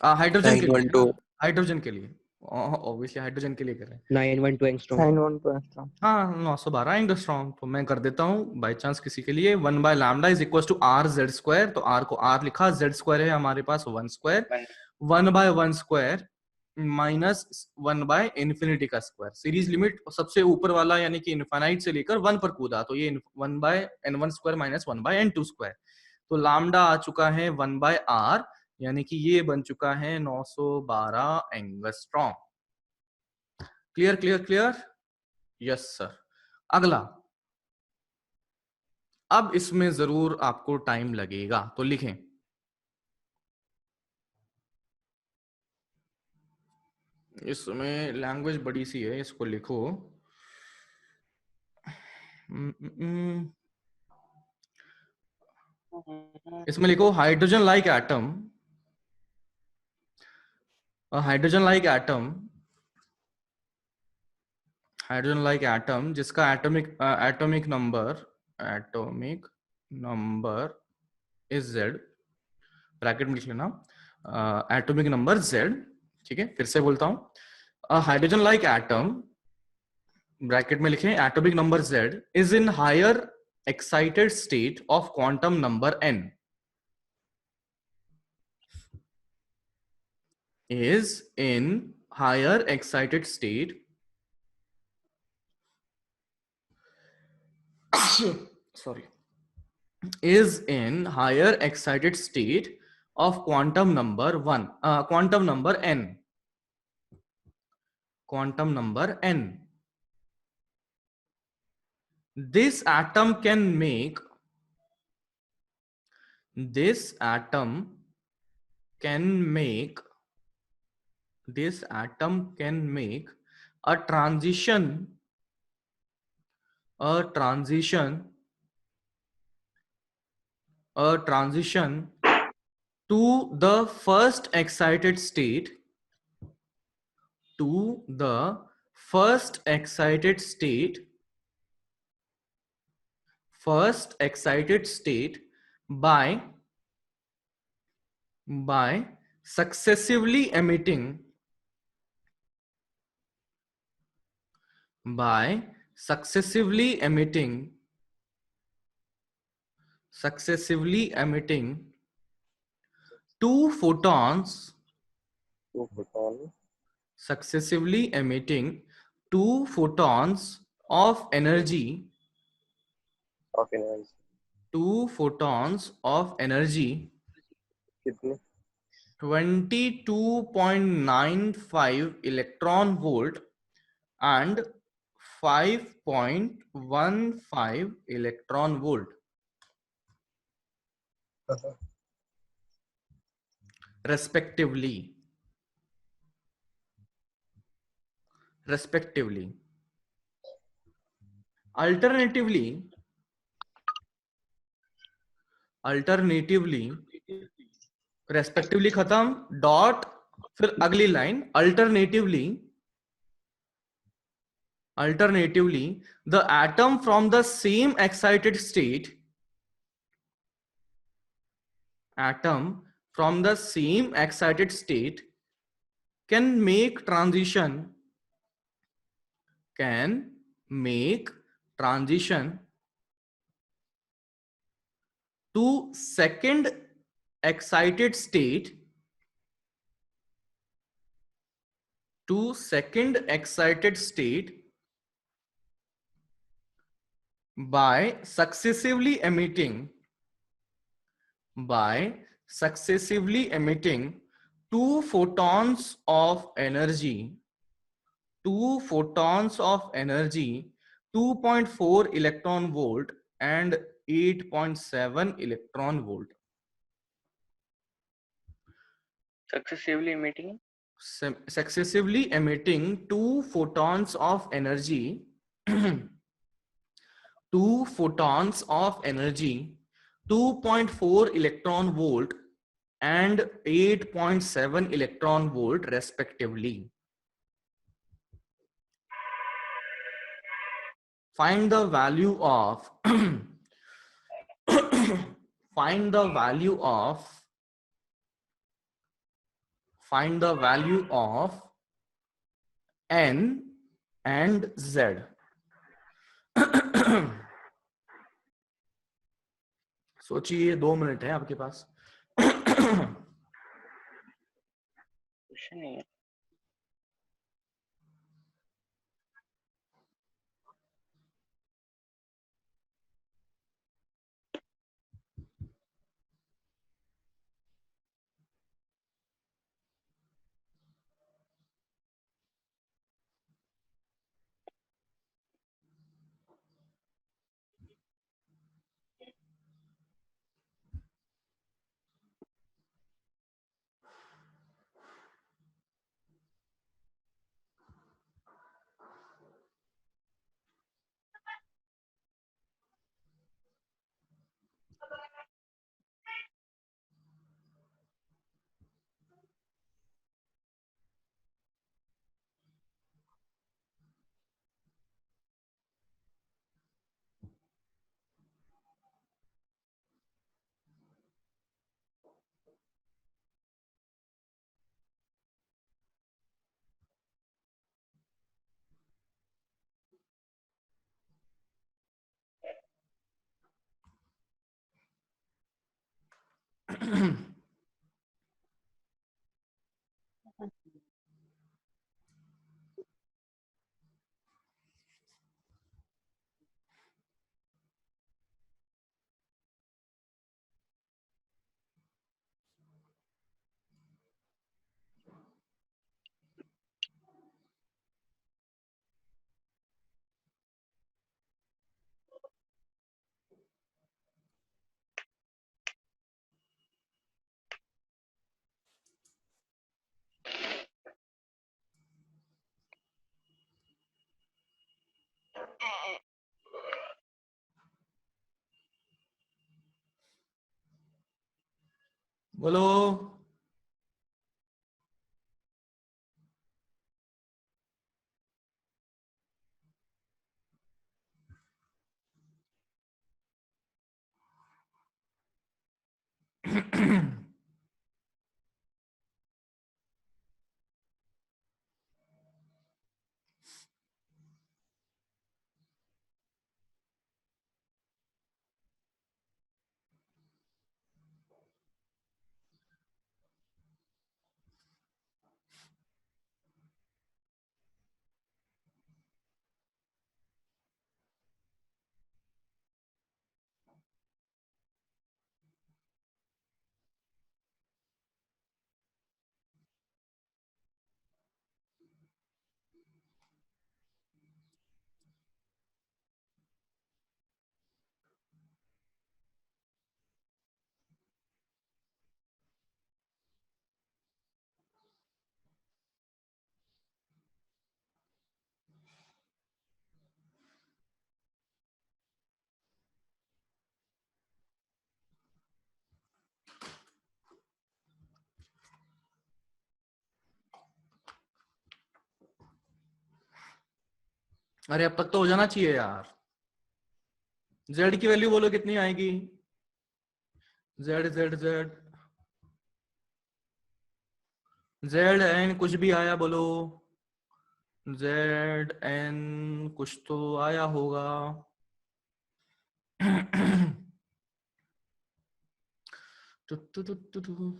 हाइड्रोजन के लिए, 912 हाइड्रोजन के लिए, ऑब्वियसली हाइड्रोजन के लिए कर रहे हैं। 912 एंगस्ट्रॉम। 912 एंगस्ट्रॉम। हाँ, 912 एंगस्ट्रॉम। तो मैं कर देता हूँ बाई चांस किसी के लिए। 1/λ is equal to R Z square. तो आर को आर लिखा, जेड स्क्वायर है हमारे पास 1 स्क्वायर, 1/1 स्क्वायर माइनस 1/इन्फिनिटी का स्क्वायर। सीरीज लिमिट सबसे ऊपर वाला यानी कि इनफाइनाइट से लेकर 1 पर कूदा, तो ये 1/n1 square minus 1/n2 square. तो लैम्डा आ चुका है 1/r, यानी कि ये बन चुका है 912 angstrom. Clear clear clear? Yes sir. अगला, अब इसमें जरूर आपको टाइम लगेगा, तो लिखें। इसमें लैंग्वेज बड़ी सी है, इसको लिखो। इसमें लिखो hydrogen like atom, hydrogen like atom, hydrogen like atom जिसका atomic number is Z, bracket में लिख लेना, एटॉमिक नंबर Z। ठीक है, फिर से बोलता हूं, हाइड्रोजन लाइक एटम, ब्रैकेट में लिखें atomic number Z, is in higher excited state of quantum number n, is in higher excited state sorry, is in higher excited state of quantum number quantum number n, quantum number n. This atom can make this atom can make a transition to the first excited state by successively emitting two photons of energy, कितने? 22.95 electron volt and 5.15 electron volt respectively. Alternatively, respectively खत्म, dot, फिर अगली line alternatively the atom from the same excited state can make transition to second excited state to second excited state by successively emitting two photons of energy 2.4 electron volt and 8.7 electron volt. Successively emitting Successively emitting two photons of energy 2.4 electron volt and 8.7 electron volt respectively. Find the value of find the value of N and Z. सोचिए, 2 minute है आपके पास. Question नहीं है. बोलो. अरे अब तक तो हो जाना चाहिए यार. Z की वैल्यू बोलो कितनी आएगी. ZN कुछ भी आया बोलो. ZN कुछ तो आया होगा. Two, two, two, two, two.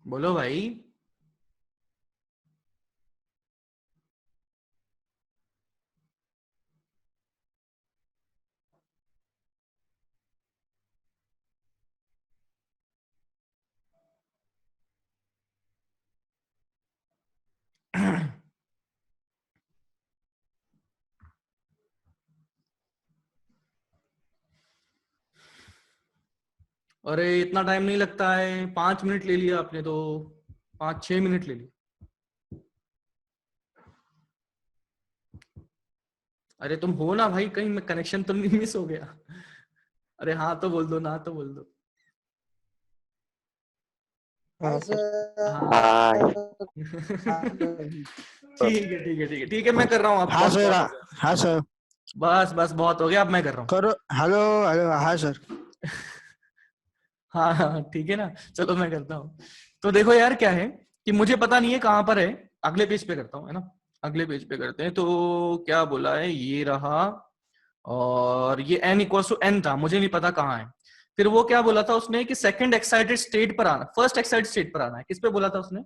बोलो भाई। अरे इतना टाइम नहीं लगता है, 5 मिनट ले लिया आपने तो, 5-6 मिनट ले लिया। अरे तुम हो ना भाई, कहीं कनेक्शन तो नहीं मिस हो गया? अरे हाँ तो बोल दो, ना तो बोल दो। हाँ ठीक है ठीक है ठीक है ठीक है, मैं कर रहा हूँ आप। हाँ सर, हाँ सर। बस बस बहुत हो गया, अब मैं कर रहा हूँ। करो। Hello hello. हाँ सर। हाँ हाँ ठीक है ना, चलो मैं करता हूँ। तो देखो यार क्या है कि मुझे पता नहीं है कहाँ पर है, अगले पेज पे करता हूँ, है ना, अगले पेज पे करते हैं। तो क्या बोला है, ये रहा, और ये n इक्वल्स टू n था, मुझे नहीं पता कहाँ है। फिर वो क्या बोला था उसने कि सेकंड एक्साइटेड स्टेट पर आना, फर्स्ट एक्साइटेड स्टेट पर आना है। किस पे बोला था उसने?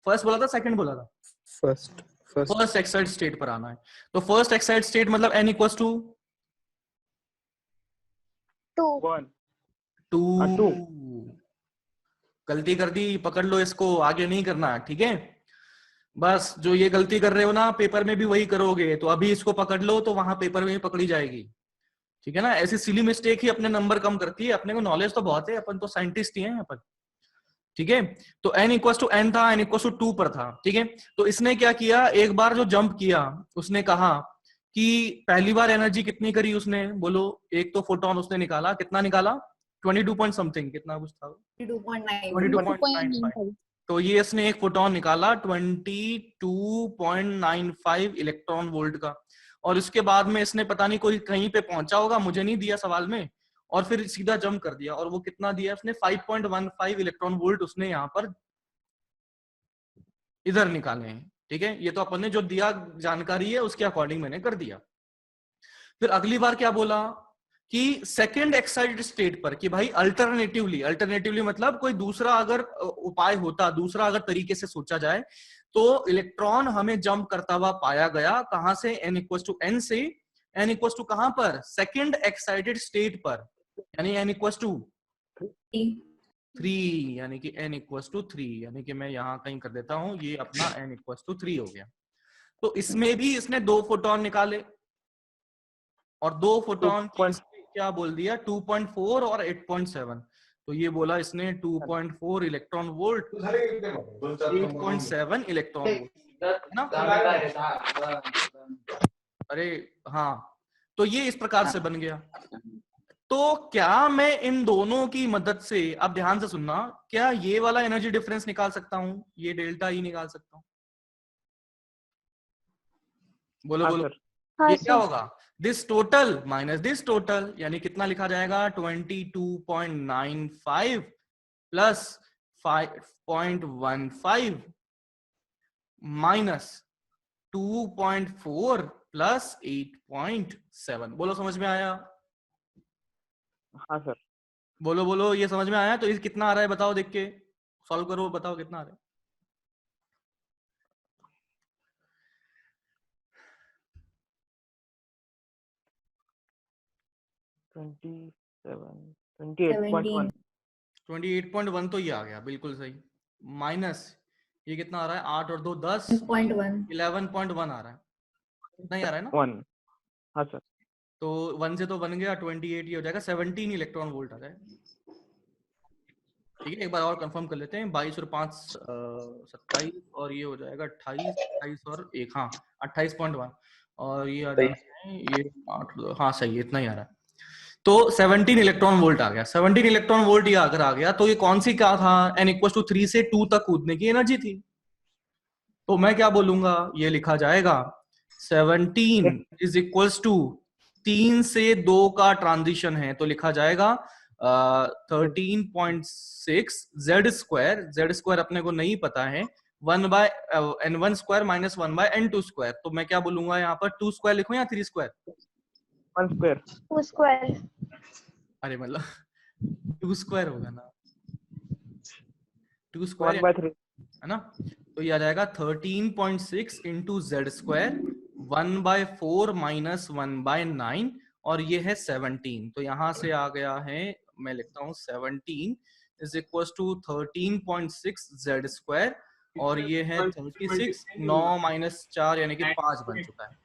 फर्स्ट बोला था, सेकंड बोला था? फर्स्ट एक्साइटेड स्टेट पर आना है। तो फर्स्ट एक्साइटेड स्टेट मतलब n इक्वल्स टू 2। गलती कर दी, पकड़ लो इसको, आगे नहीं करना, ठीक है? बस जो ये गलती कर रहे हो ना, पेपर में भी वही करोगे, तो अभी इसको पकड़ लो तो वहां पेपर में भी पकड़ी जाएगी, ठीक है ना? ऐसी सिली मिस्टेक ही अपने नंबर कम करती है। अपने को नॉलेज तो बहुत है, अपन तो साइंटिस्ट ही हैं अपन, ठीक है? तो n इक्वल्स टू n था, n इक्वल्स टू 2 पर था, ठीक है? तो इसने क्या किया, एक बार जो जंप किया, उसने कहा कि पहली बार एनर्जी कितनी करी उसने, बोलो? एक तो फोटोन उसने निकाला, कितना निकाला? 22 पॉइंट समथिंग, कितना कुछ था? 22.95। तो ये इसने एक फोटोन निकाला 22.95 इलेक्ट्रॉन वोल्ट का, और उसके बाद में इसने पता नहीं कोई कहीं पे पहुंचा होगा, मुझे नहीं दिया सवाल में, और फिर सीधा जंप कर दिया। और वो कितना दिया उसने? 5.15 इलेक्ट्रॉन वोल्ट उसने यहाँ पर इधर निकाले हैं, ठीक है? ये तो अपन ने जो दिया जानकारी है उसके अकॉर्डिंग मैंने कर दिया। फिर अगली बार क्या बोला कि सेकेंड एक्साइटेड स्टेट पर, कि भाई अल्टरनेटिवली मतलब कोई दूसरा अगर उपाय होता, दूसरा अगर तरीके से सोचा जाए, तो इलेक्ट्रॉन हमें जंप करता हुआ पाया गया। कहां से? n इक्वल्स टू n से। n इक्वल्स टू कहां पर? सेकेंड एक्साइटेड स्टेट पर, यानी n इक्वल्स टू 3, यानी कि n इक्वल्स टू 3, यानी कि मैं यहां कहीं कर देता हूं, ये अपना n इक्वल्स टू 3 हो गया। तो इसमें भी इसने 2 फोटोन निकाले, और 2 फोटोन क्या बोल दिया? 2.4 और 8.7। तो ये बोला इसने 2.4 इलेक्ट्रॉन वोल्ट, 8.7 इलेक्ट्रॉन वोल्ट, है ना? अरे हाँ, तो ये इस प्रकार से बन गया। तो क्या मैं इन दोनों की मदद से, अब ध्यान से सुनना, क्या ये वाला एनर्जी डिफरेंस निकाल सकता हूं? ये डेल्टा ई निकाल सकता हूं? बोलो बोलो। ये क्या होगा? This total minus this total, यानी कितना लिखा जाएगा? 22.95 प्लस 5.15 माइनस 2.4 प्लस 8.7। बोलो समझ में आया? हाँ सर। बोलो बोलो, ये समझ में आया? तो ये कितना आ रहा है बताओ, देख के सॉल्व करो, बताओ कितना आ रहा है। 28.1 तो ये आ गया बिल्कुल सही, माइनस ये कितना आ रहा है? 8 और 2 10, 11.1 आ रहा है, इतना ही आ रहा है ना? 1। हाँ सर। तो 1 से तो बन गया 28, ये हो जाएगा 17 इलेक्ट्रॉन वोल्ट आ जाएगा, ठीक है? एक बार और कंफर्म कर लेते हैं। 22 और 5 27, और ये हो जाएगा 28 और 1, हाँ 28.1, और ये आ जाता है ये 8, हाँ सही, इतना ही आ रहा है। तो 17 इलेक्ट्रॉन वोल्ट आ गया। 17 इलेक्ट्रॉन वोल्ट ये अगर आ गया, तो ये कौन सी क्या था? n इक्वल टू 3 से 2 तक कूदने की एनर्जी थी। तो मैं क्या बोलूंगा, ये लिखा जाएगा 17 इज इक्वल्स टू 3 से 2 का ट्रांजिशन है तो लिखा जाएगा 13.6 जेड स्क्वायर अपने को नहीं पता है 1/n1 square minus 1/n2 square. तो मैं क्या बोलूंगा यहाँ पर 2 स्क्वायर लिखूं या 3 स्क्वायर? 1 स्क्वायर। 2 स्क्वायर। अरे मतलब 2 स्क्वायर होगा ना, 2 स्क्वायर 1/3 है ना। तो ये आ जाएगा 13.6 इंटू जेड स्क्वायर 1/4 माइनस 1/9 और ये है 17। तो यहां से आ गया है, मैं लिखता हूं 17 is equal to 13.6 Z square और ये है 36, 9 माइनस 4 यानी कि 5 बन चुका है।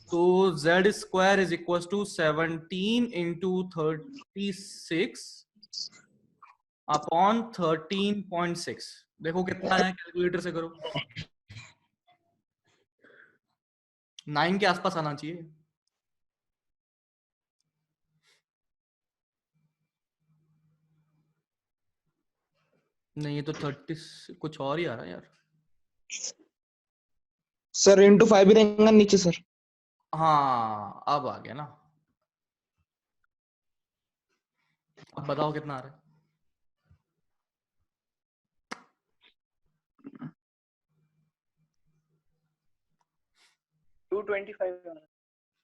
तो Z square is equal to 17 into 36 upon 13.6। देखो कितना है, कैलकुलेटर से करो। 9 के आसपास आना चाहिए। नहीं ये तो 30 कुछ और ही आ रहा है यार। सर इंटू 5 ही रहेगा नीचे सर। हाँ अब आ गया ना। अब बताओ कितना आ रहा है?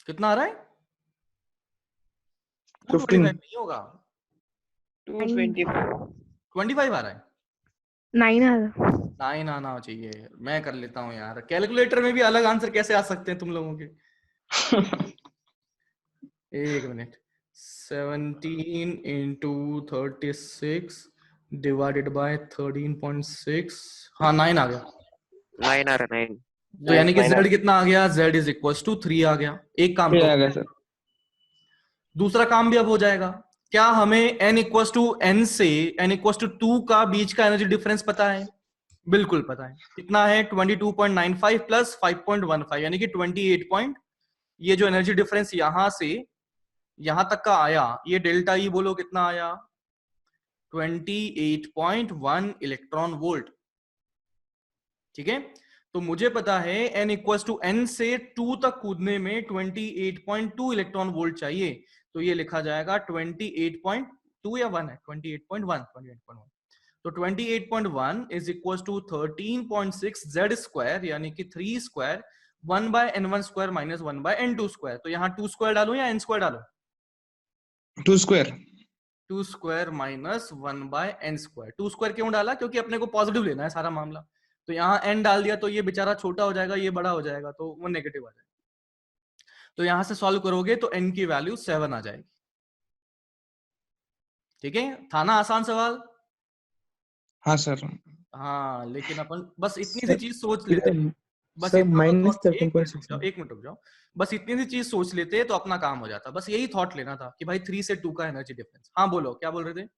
कितना आ रहा है? 225 नहीं होगा, 25 आ रहा है। 9 आना चाहिए। मैं कर लेता हूँ यार, कैलकुलेटर में भी अलग आंसर कैसे आ सकते हैं तुम लोगों के। एक मिनट। 17 into 36 divided by 13.6। हाँ 9 आ गया। 9 आ रहा है 9। तो यानी कि z कितना आ गया? z इज इक्वल टू 3 आ गया। एक काम तो आ गया सर। दूसरा काम भी अब हो जाएगा। क्या हमें n इक्वल टू n से n इक्वल टू 2 का बीच का एनर्जी डिफरेंस पता है? बिल्कुल पता है। कितना है? 22.95 प्लस 5.15 यानी कि 28 ये जो एनर्जी डिफरेंस यहां से यहां तक का आया, ये डेल्टा ई बोलो कितना आया? 28.1 इलेक्ट्रॉन वोल्ट। ठीक है, तो मुझे पता है n इक्वल टू n से 2 तक कूदने में 28.2 इलेक्ट्रॉन वोल्ट चाहिए। तो ये लिखा जाएगा 28.2 या 1 है? 28.1। तो 28.1 is equal to 13.6 Z square यानी कि 3 square 1/n1 square minus 1/n2 square. तो यहाँ 2 स्क्वायर डालो या n स्क्वायर डालो? 2 square. 2 square minus 1/n square. 2 square क्यों डाला? क्योंकि अपने को पॉजिटिव लेना है सारा मामला। तो यहाँ n डाल दिया तो ये बेचारा छोटा हो जाएगा, ये बड़ा हो जाएगा, तो वो नेगेटिव आ जाएगा। तो यहां से सॉल्व करोगे तो n की वैल्यू 7 आ जाएगी। ठीक है, था ना आसान सवाल? हाँ सर। हाँ, लेकिन अपन बस इतनी सी चीज सोच लेते, बस सर इतना माइनस thought- एक मिनट रुक 13.6 जाओ, एक मिनट रुक जाओ। बस इतनी सी चीज सोच लेते तो अपना काम हो जाता। बस यही थॉट लेना था कि भाई 3 से 2 का एनर्जी डिफरेंस। हाँ बोलो, क्या बोल रहे थे?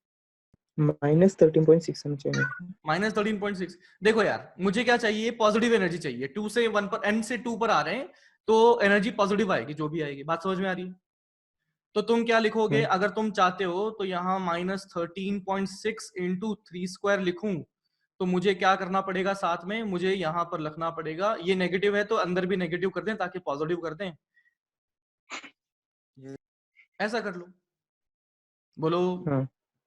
माइनस 13.6 होना चाहिए। माइनस 13.6। देखो यार, मुझे क्या चाहिए? पॉजिटिव एनर्जी चाहिए। 2 से 1 पर, n से 2 पर आ रहे हैं तो एनर्जी पॉजिटिव आएगी, जो भी आएगी। बात समझ में आ रही है? तो तुम क्या लिखोगे अगर तुम चाहते हो? तो यहाँ माइनस 13.6 इंटू 3 स्क्वायर लिखूं तो मुझे क्या करना पड़ेगा? साथ में मुझे यहाँ पर लिखना पड़ेगा, ये नेगेटिव है तो अंदर भी नेगेटिव कर दें ताकि पॉजिटिव कर दें। ऐसा कर लो, बोलो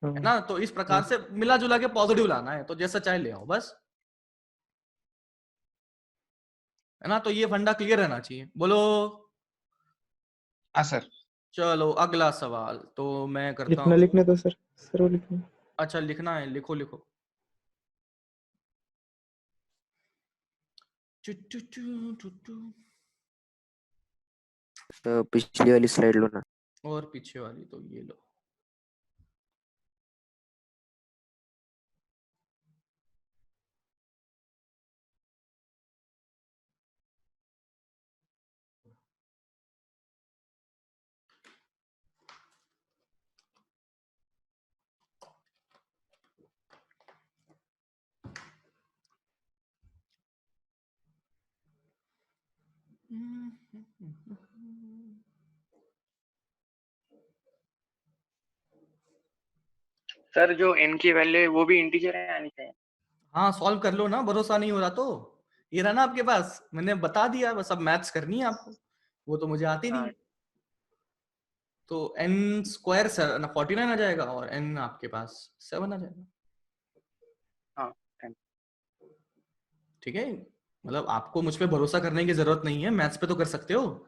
है ना। तो इस प्रकार से मिला जुला के पॉजिटिव लाना है, तो जैसा चाहे ले आओ बस, है ना। तो ये फंडा क्लियर रहना चाहिए, बोलो। हाँ सर। चलो अगला सवाल तो मैं करता लिखना हूँ। लिखना तो सर वो लिखना। अच्छा लिखना है, लिखो लिखो। तो पिछली वाली स्लाइड लो ना। और पीछे वाली तो ये लो। सर जो n की वैल्यू है वो भी इंटीजर है यानी चाहिए? हाँ सॉल्व कर लो ना, भरोसा नहीं हो रहा तो ये रहा ना आपके पास, मैंने बता दिया, बस अब मैथ्स करनी है आपको, वो तो मुझे आती नहीं। तो n स्क्वायर 49 आ जाएगा और n आपके पास 7 आ जाएगा। हाँ, ठीक है, मतलब आपको मुझ पे भरोसा करने की जरूरत नहीं है, मैथ्स पे तो कर सकते हो।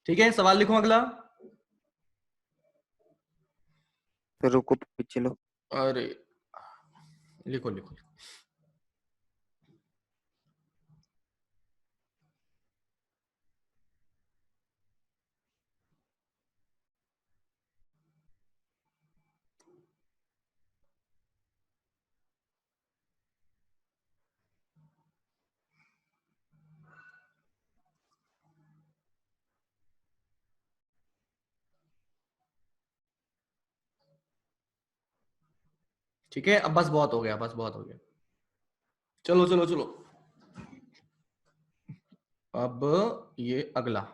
ठीक है, सवाल लिखो अगला। रुको पीछे लो। अरे लिखो लिखो। ठीक है, अब बस बहुत हो गया, बस बहुत हो गया। चलो चलो चलो, अब ये अगला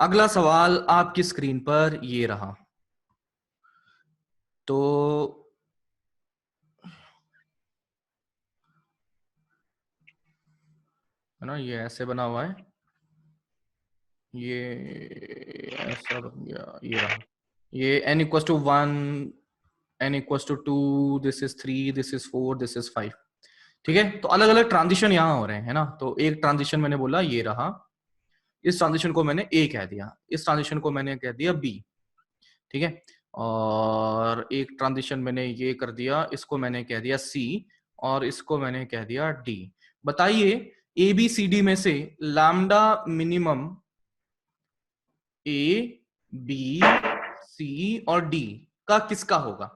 अगला सवाल आपकी स्क्रीन पर ये रहा। तो है ना, ये ऐसे बना हुआ है, ये ऐसा बन गया, ये रहा, ये n equal to 1, n equal to 2, this is 3, this is 4, this is 5। ठीक है, तो अलग अलग ट्रांजिशन यहाँ हो रहे हैं, है ना। तो एक ट्रांजिशन मैंने बोला ये रहा, इस ट्रांजिशन को मैंने A कह दिया, इस ट्रांजिशन को मैंने कह दिया B। ठीक है, और एक ट्रांजिशन मैंने ये कर दिया, इसको मैंने कह दिया C, और इसको मैंने कह दिया D। बताइए ABCD में से lambda minimum A, B, C और D का किसका होगा,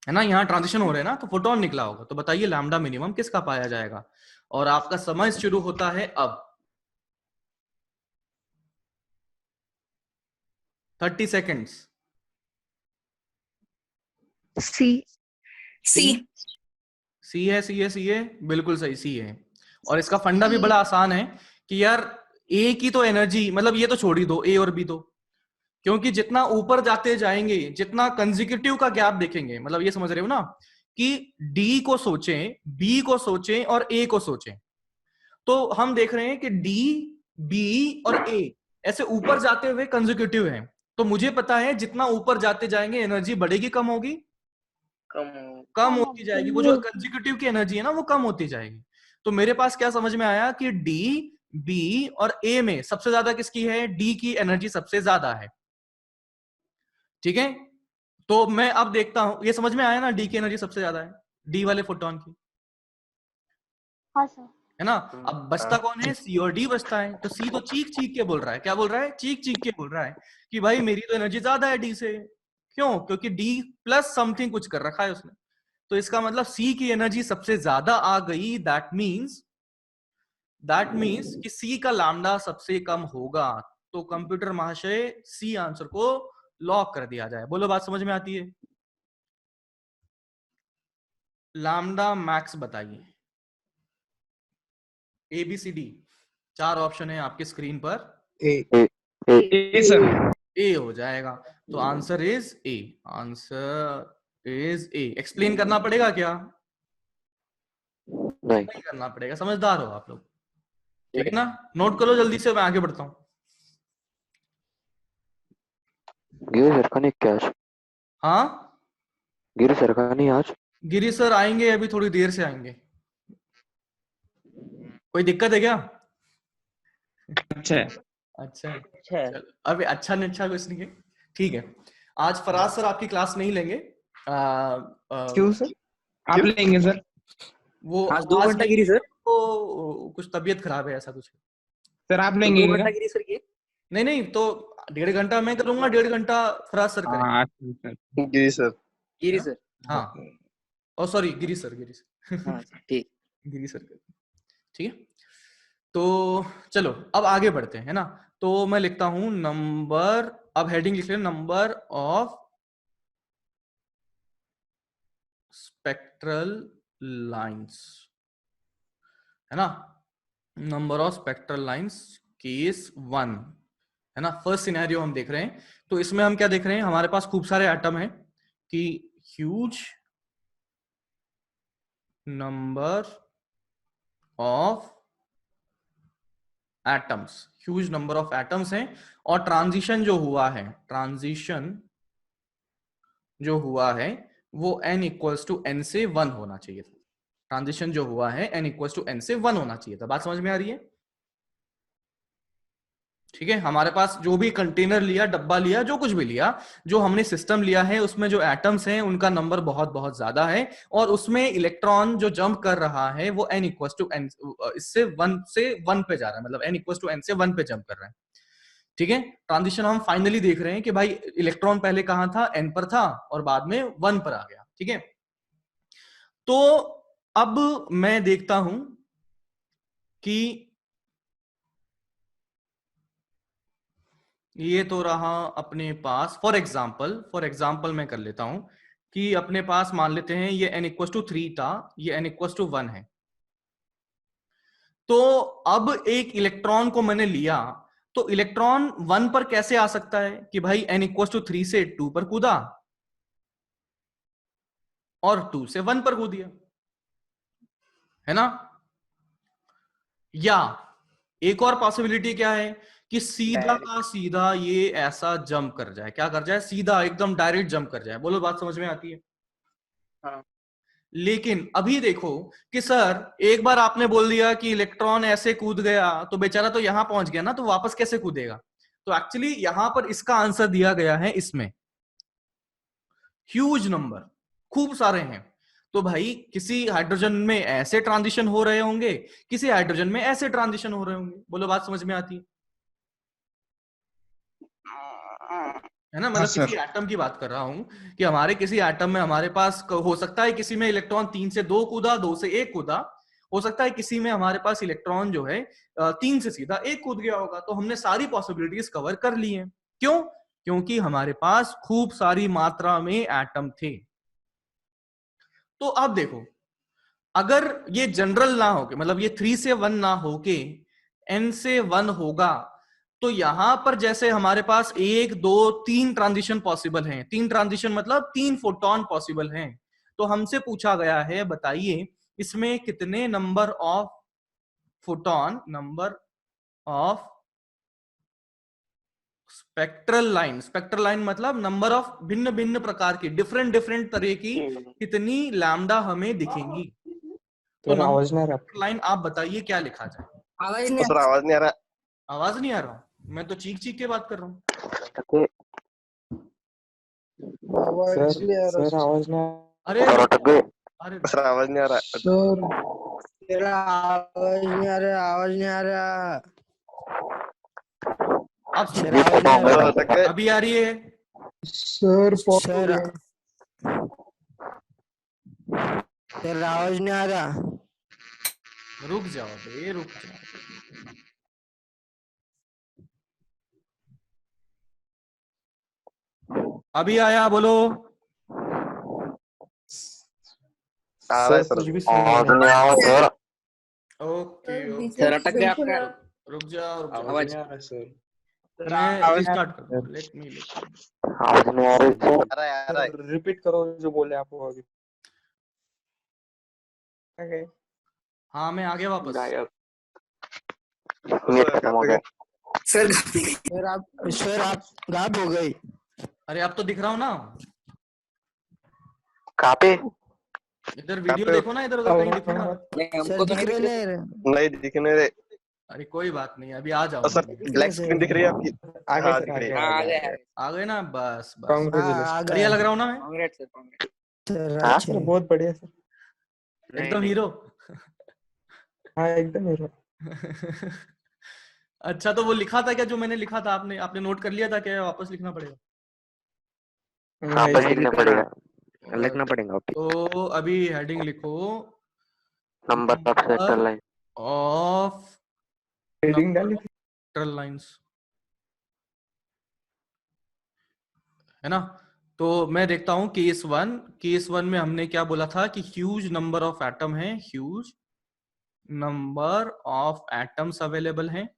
है ना। यहाँ ट्रांजिशन हो रहे हैं ना, तो फोटोन निकला होगा। तो बताइए लैम्डा मिनिमम किसका पाया जाएगा, और आपका समय शुरू होता है अब। 30 सेकेंड्स। सी। सी है, बिल्कुल सही, सी है। और इसका फंडा भी बड़ा आसान है कि यार ए की तो एनर्जी, मतलब ये तो छोड़ ही दो, ए और बी तो, क्योंकि जितना ऊपर जाते जाएंगे, जितना कंसेक्यूटिव का गैप देखेंगे, मतलब ये समझ रहे हो ना कि डी को सोचें, बी को सोचें और ए को सोचें। तो हम देख रहे हैं कि डी, बी और ए ऐसे ऊपर जाते हुए कंसेक्यूटिव हैं। तो मुझे पता है जितना ऊपर जाते जाएंगे एनर्जी बढ़ेगी कम होगी, कम होती जाएगी। वो जो कंसेक्यूटिव की एनर्जी है ना, वो कम होती जाएगी। तो मेरे पास क्या समझ में आया कि डी, बी और ए में सबसे ज्यादा किसकी है, डी की एनर्जी सबसे ज्यादा है। ठीक है, तो मैं अब देखता हूं, ये समझ में आया ना, डी की एनर्जी सबसे ज्यादा है, डी वाले फोटोन की। हाँ सर। है ना। अब बचता कौन है, सी और डी बचता है। तो सी तो चीख चीख के बोल रहा है, क्या बोल रहा है, चीख चीख के बोल रहा है कि भाई मेरी तो एनर्जी ज्यादा है डी से। क्यों, क्योंकि डी प्लस समथिंग कुछ कर रखा है उसने। तो इसका मतलब सी की एनर्जी सबसे ज्यादा आ गई। दैट मीन्स कि सी का लैम्डा सबसे कम होगा। तो कंप्यूटर महाशय सी आंसर को लॉक कर दिया जाए। बोलो, बात समझ में आती है। लैम्डा मैक्स बताइए, ABCD 4 ऑप्शन है आपके स्क्रीन पर। ए सर। ए हो जाएगा। तो answer is a, answer is a. Explain करना पड़ेगा क्या, नहीं करना पड़ेगा, समझदार हो आप लोग। ठीक है ना, नोट करो जल्दी से, मैं आगे बढ़ता हूँ। गिरी सर का नहीं क्या आज? हाँ, गिरी सर का नहीं आज? गिरी सर आएंगे, अभी थोड़ी देर से आएंगे। कोई दिक्कत है क्या? अच्छा है। अच्छा, अभी अच्छा नहीं, अच्छा कुछ नहीं है। ठीक है, आज फराज सर आपकी क्लास नहीं लेंगे। क्यों सर? आप लेंगे सर? वो आज 2 घंटा गिरी सर, तो कुछ तबीयत खराब है, ऐसा कुछ। सर आप लेंगे 2 घंटा गिरी सर की? नहीं, तो 1.5 घंटा मैं करूंगा, 1.5 घंटा फराज सर करेंगे। हाँ गिरी सर। हाँ, ओ सॉरी, गिरी सर हाँ ठीक। गिरी सर। ठीक है, तो चलो अब आगे बढ़ते हैं, है ना। तो मैं लिखता हूं नंबर, अब हेडिंग लिख लें, नंबर ऑफ स्पेक्ट्रल लाइंस, है ना। Number of spectral lines case 1, है ना। फर्स्ट सिनेरियो हम देख रहे हैं। तो इसमें हम क्या देख रहे हैं, हमारे पास खूब सारे एटम हैं, कि huge number of atoms, huge number of atoms हैं, और ट्रांजिशन जो हुआ है, ट्रांजिशन जो हुआ है वो n इक्वल्स टू n से 1 होना चाहिए था। ट्रांजिशन जो हुआ है n इक्वल्स टू n से 1 होना चाहिए था। बात समझ में आ रही है? ठीक है, हमारे पास जो भी कंटेनर लिया, डब्बा लिया, जो कुछ भी लिया, जो हमने सिस्टम लिया है उसमें जो एटम्स हैं उनका नंबर बहुत बहुत ज्यादा है, और उसमें इलेक्ट्रॉन जो जंप कर रहा है वो n इक्वल्स टू n, इससे 1 से 1 पे जा रहा है, मतलब n इक्वल्स टू n से 1 पे जंप कर रहा है। ठीक है, ट्रांजिशन हम फाइनली देख रहे हैं कि भाई इलेक्ट्रॉन पहले कहां था, n पर था और बाद में 1 पर आ गया। ठीक है, तो अब मैं देखता हूं कि ये तो रहा अपने पास, फॉर एग्जाम्पल मैं कर लेता हूं कि अपने पास मान लेते हैं ये n इक्वल्स टू 3 था, ये n इक्वल्स टू 1 है। तो अब एक इलेक्ट्रॉन को मैंने लिया, तो इलेक्ट्रॉन 1 पर कैसे आ सकता है कि भाई n इक्वल्स टू 3 से 2 पर कूदा और 2 से 1 पर कूद दिया, है ना? या एक और पॉसिबिलिटी क्या है कि सीधा का सीधा ये ऐसा जंप कर जाए, क्या कर जाए, सीधा एकदम डायरेक्ट जंप कर जाए। बोलो, बात समझ में आती है? हाँ। लेकिन अभी देखो कि सर एक बार आपने बोल दिया कि इलेक्ट्रॉन ऐसे कूद गया तो बेचारा तो यहां पहुंच गया ना, तो वापस कैसे कूदेगा? तो एक्चुअली यहां पर इसका आंसर दिया गया है इसमें, ह्यूज नंबर, खूब सारे हैं। तो भाई किसी हाइड्रोजन में ऐसे ट्रांजिशन हो रहे होंगे, किसी हाइड्रोजन में ऐसे ट्रांजिशन हो रहे होंगे। बोलो, बात समझ में आती है ना? मतलब किसी एटम की बात कर रहा हूं कि हमारे किसी एटम में हमारे पास हो सकता है किसी में इलेक्ट्रॉन 3 से 2 कूदा, 2 से 1 कूदा, हो सकता है किसी में हमारे पास इलेक्ट्रॉन जो है 3 से सीधा 1 कूद गया होगा। तो हमने सारी पॉसिबिलिटीज कवर कर ली हैं। क्यों? क्योंकि हमारे पास खूब सारी मात्रा में एटम थे। तो अब देखो, अगर ये जनरल ना होके, मतलब ये 3 से 1 ना होके n से 1 होगा, तो यहां पर जैसे हमारे पास 1 2 3 ट्रांजिशन पॉसिबल हैं, 3 ट्रांजिशन मतलब 3 फोटॉन पॉसिबल हैं। तो हमसे पूछा गया है, बताइए इसमें कितने number of photon, number of spectral line मतलब नंबर ऑफ भिन्न भिन्न प्रकार की, डिफरेंट तरह की कितनी लैम्डा हमें दिखेंगी। तो नंबर लाइन आप बताइए क्या लिखा जाए? आवाज नहीं आ रहा। आवाज नहीं आ रहा? मैं तो चीख के बात कर रहा हूँ। सर आवाज नहीं अरे अरे सर आवाज नहीं आ रहा। सर आवाज नहीं आ रहा। अब अभी आ रही है? सर आवाज नहीं आ रहा। रुक जाओ बे, रुक जाओ। अभी आया? बोलो। आ रहा है सर। सर ओके सर अटक गया आपका। रुक जाओ आवाज नहीं आ रहा सर। मैं रिस्टार्ट कर दूं। लेट मी आवाज नहीं आ रही सर। आ रहा है। रिपीट करो जो बोले आप अभी। हाँ, मैं आ गया वापस। सर आप गायब हो गए। अरे अब तो दिख रहा हूँ ना। कहाँ पे? इधर वीडियो देखो ना, इधर उधर कहीं दिख रहा है? हमको तो नहीं दिखने रहे। अरे कोई बात नहीं, अभी आ जाओ। सर ब्लैक स्क्रीन दिख रही है आपकी? आगे हाँ, सर दिख रही आगे है। आ गए ना? बस बस कांग्रेचुलेशन। बढ़िया लग रहा हूँ ना मैं? कांग्रेट सर, कांग्रेट। हाँ? सर बहुत बढ़िया सर। एकदम हीरो। हाँ एकदम हीरो। अच्छा, तो वो लिखा था क्या जो मैंने लिखा था? आपने नोट कर लिया था क्या? वापस लिखना पड़ेगा? वापस लिखना पड़ेगा, लिखना पड़ेगा। तो अभी हेडिंग लिखो, number of spectral line of heading डाली थी। स्पेक्ट्रल लाइंस, है ना? तो मैं देखता हूं केस वन में हमने क्या बोला था कि ह्यूज नंबर ऑफ एटम है, huge number of atoms available हैं,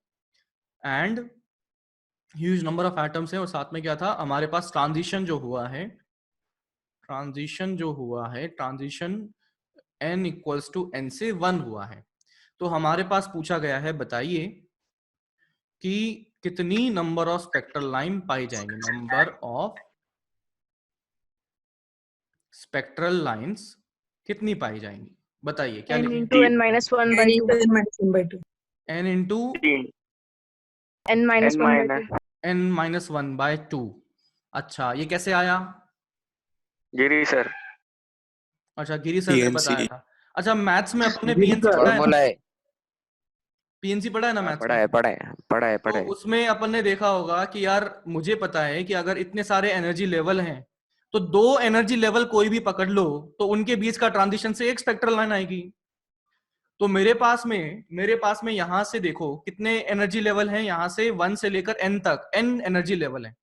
and huge number of atoms है, और साथ में क्या था हमारे पास, ट्रांजिशन जो हुआ है ट्रांजिशन जो हुआ है, transition n equals to n से 1 हुआ है। तो हमारे पास पूछा गया है, बताइए कि कितनी नंबर ऑफ स्पेक्ट्रल लाइन पाई जाएंगी। नंबर ऑफ स्पेक्ट्रल लाइंस कितनी पाई जाएंगी, बताइए क्या n लिखें? into n minus 1 by 2. n into n minus 1 by 2. n minus 1 by 2। अच्छा, ये कैसे आया? गिरी सर, अच्छा, गिरी सर ने PNC बताया था। अच्छा, मैथ्स में अपने गिरी पीएनसी सर, पढ़ा है फॉर्मूला ना? है। पीएनसी पढ़ा है ना मैथ्स पढ़ा में? है पढ़ा है पढ़ा है पढ़ा तो है। उसमें अपन ने देखा होगा कि यार मुझे पता है कि अगर इतने सारे एनर्जी लेवल हैं तो दो एनर्जी लेवल कोई भी पकड़ लो तो उनके बीच का ट्रांजिशन से एक स्पेक्ट्रल लाइन आएगी। तो मेरे पास में यहां से देखो कितने एनर्जी लेवल हैं, यहां से 1 से लेकर n तक n एनर्जी लेवल है।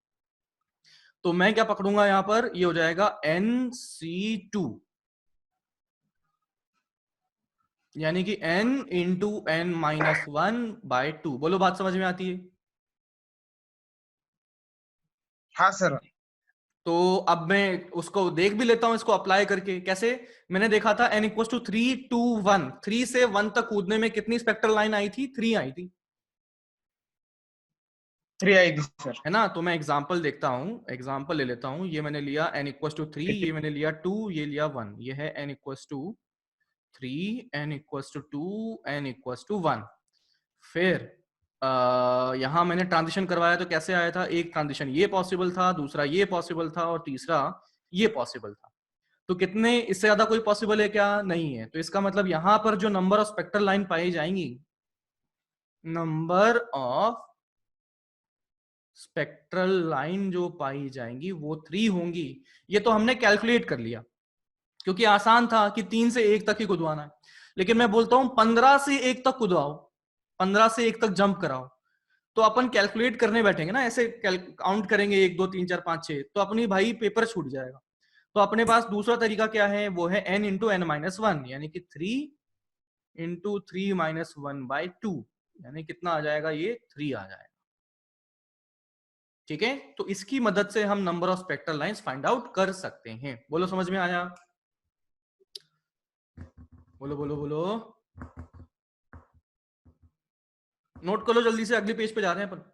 तो मैं क्या पकड़ूंगा यहां पर, ये हो जाएगा nc2, यानी कि n into n minus 1 by 2। बोलो, बात समझ में आती है? हाँ सर। तो अब मैं उसको देख भी लेता हूं, इसको अप्लाई करके। कैसे? मैंने देखा था n इक्वल टू 3 2 1, 3 से 1 तक कूदने में कितनी स्पेक्ट्रल लाइन आई थी? 3 आई थी, 3 आई थी सर। है ना? तो मैं एग्जांपल देखता हूं, एग्जांपल ले लेता हूं। ये मैंने लिया n इक्वल टू 3, ये मैंने लिया 2, ये लिया 1। ये है n equal to 3, n equal to 2, n equal to 1। फिर यहां मैंने ट्रांजिशन करवाया तो कैसे आया था? एक ट्रांजिशन ये पॉसिबल था, दूसरा ये पॉसिबल था और तीसरा ये पॉसिबल था। तो कितने, इससे ज्यादा कोई पॉसिबल है क्या? नहीं है। तो इसका मतलब यहां पर जो नंबर ऑफ स्पेक्ट्रल लाइन पाई जाएंगी, नंबर ऑफ स्पेक्ट्रल लाइन जो पाई जाएंगी वो 3 होंगी। ये तो हमने कैलकुलेट कर लिया क्योंकि आसान था कि 3 से 1 तक ही कुदवाना है। लेकिन मैं बोलता हूं 15 से 1 तक कुदवाओ, 15 से 1 तक जंप कराओ। तो अपन कैलकुलेट करने बैठेंगे ना, ऐसे काउंट करेंगे 1 2 3 4 5 6, तो अपनी भाई पेपर छूट जाएगा। तो अपने पास दूसरा तरीका क्या है? वो है n इंटू n माइनस 1, यानी कि 3 इंटू 3 माइनस 1 बाय 2, यानी कितना आ जाएगा? ये 3 आ जाएगा। ठीक है, तो इसकी मदद से हम number of spectral lines find out कर सकते हैं। बोलो, समझ में आया? बोलो बोलो बोलो, नोट कर लो जल्दी से, अगले पेज पे जा रहे हैं अपन।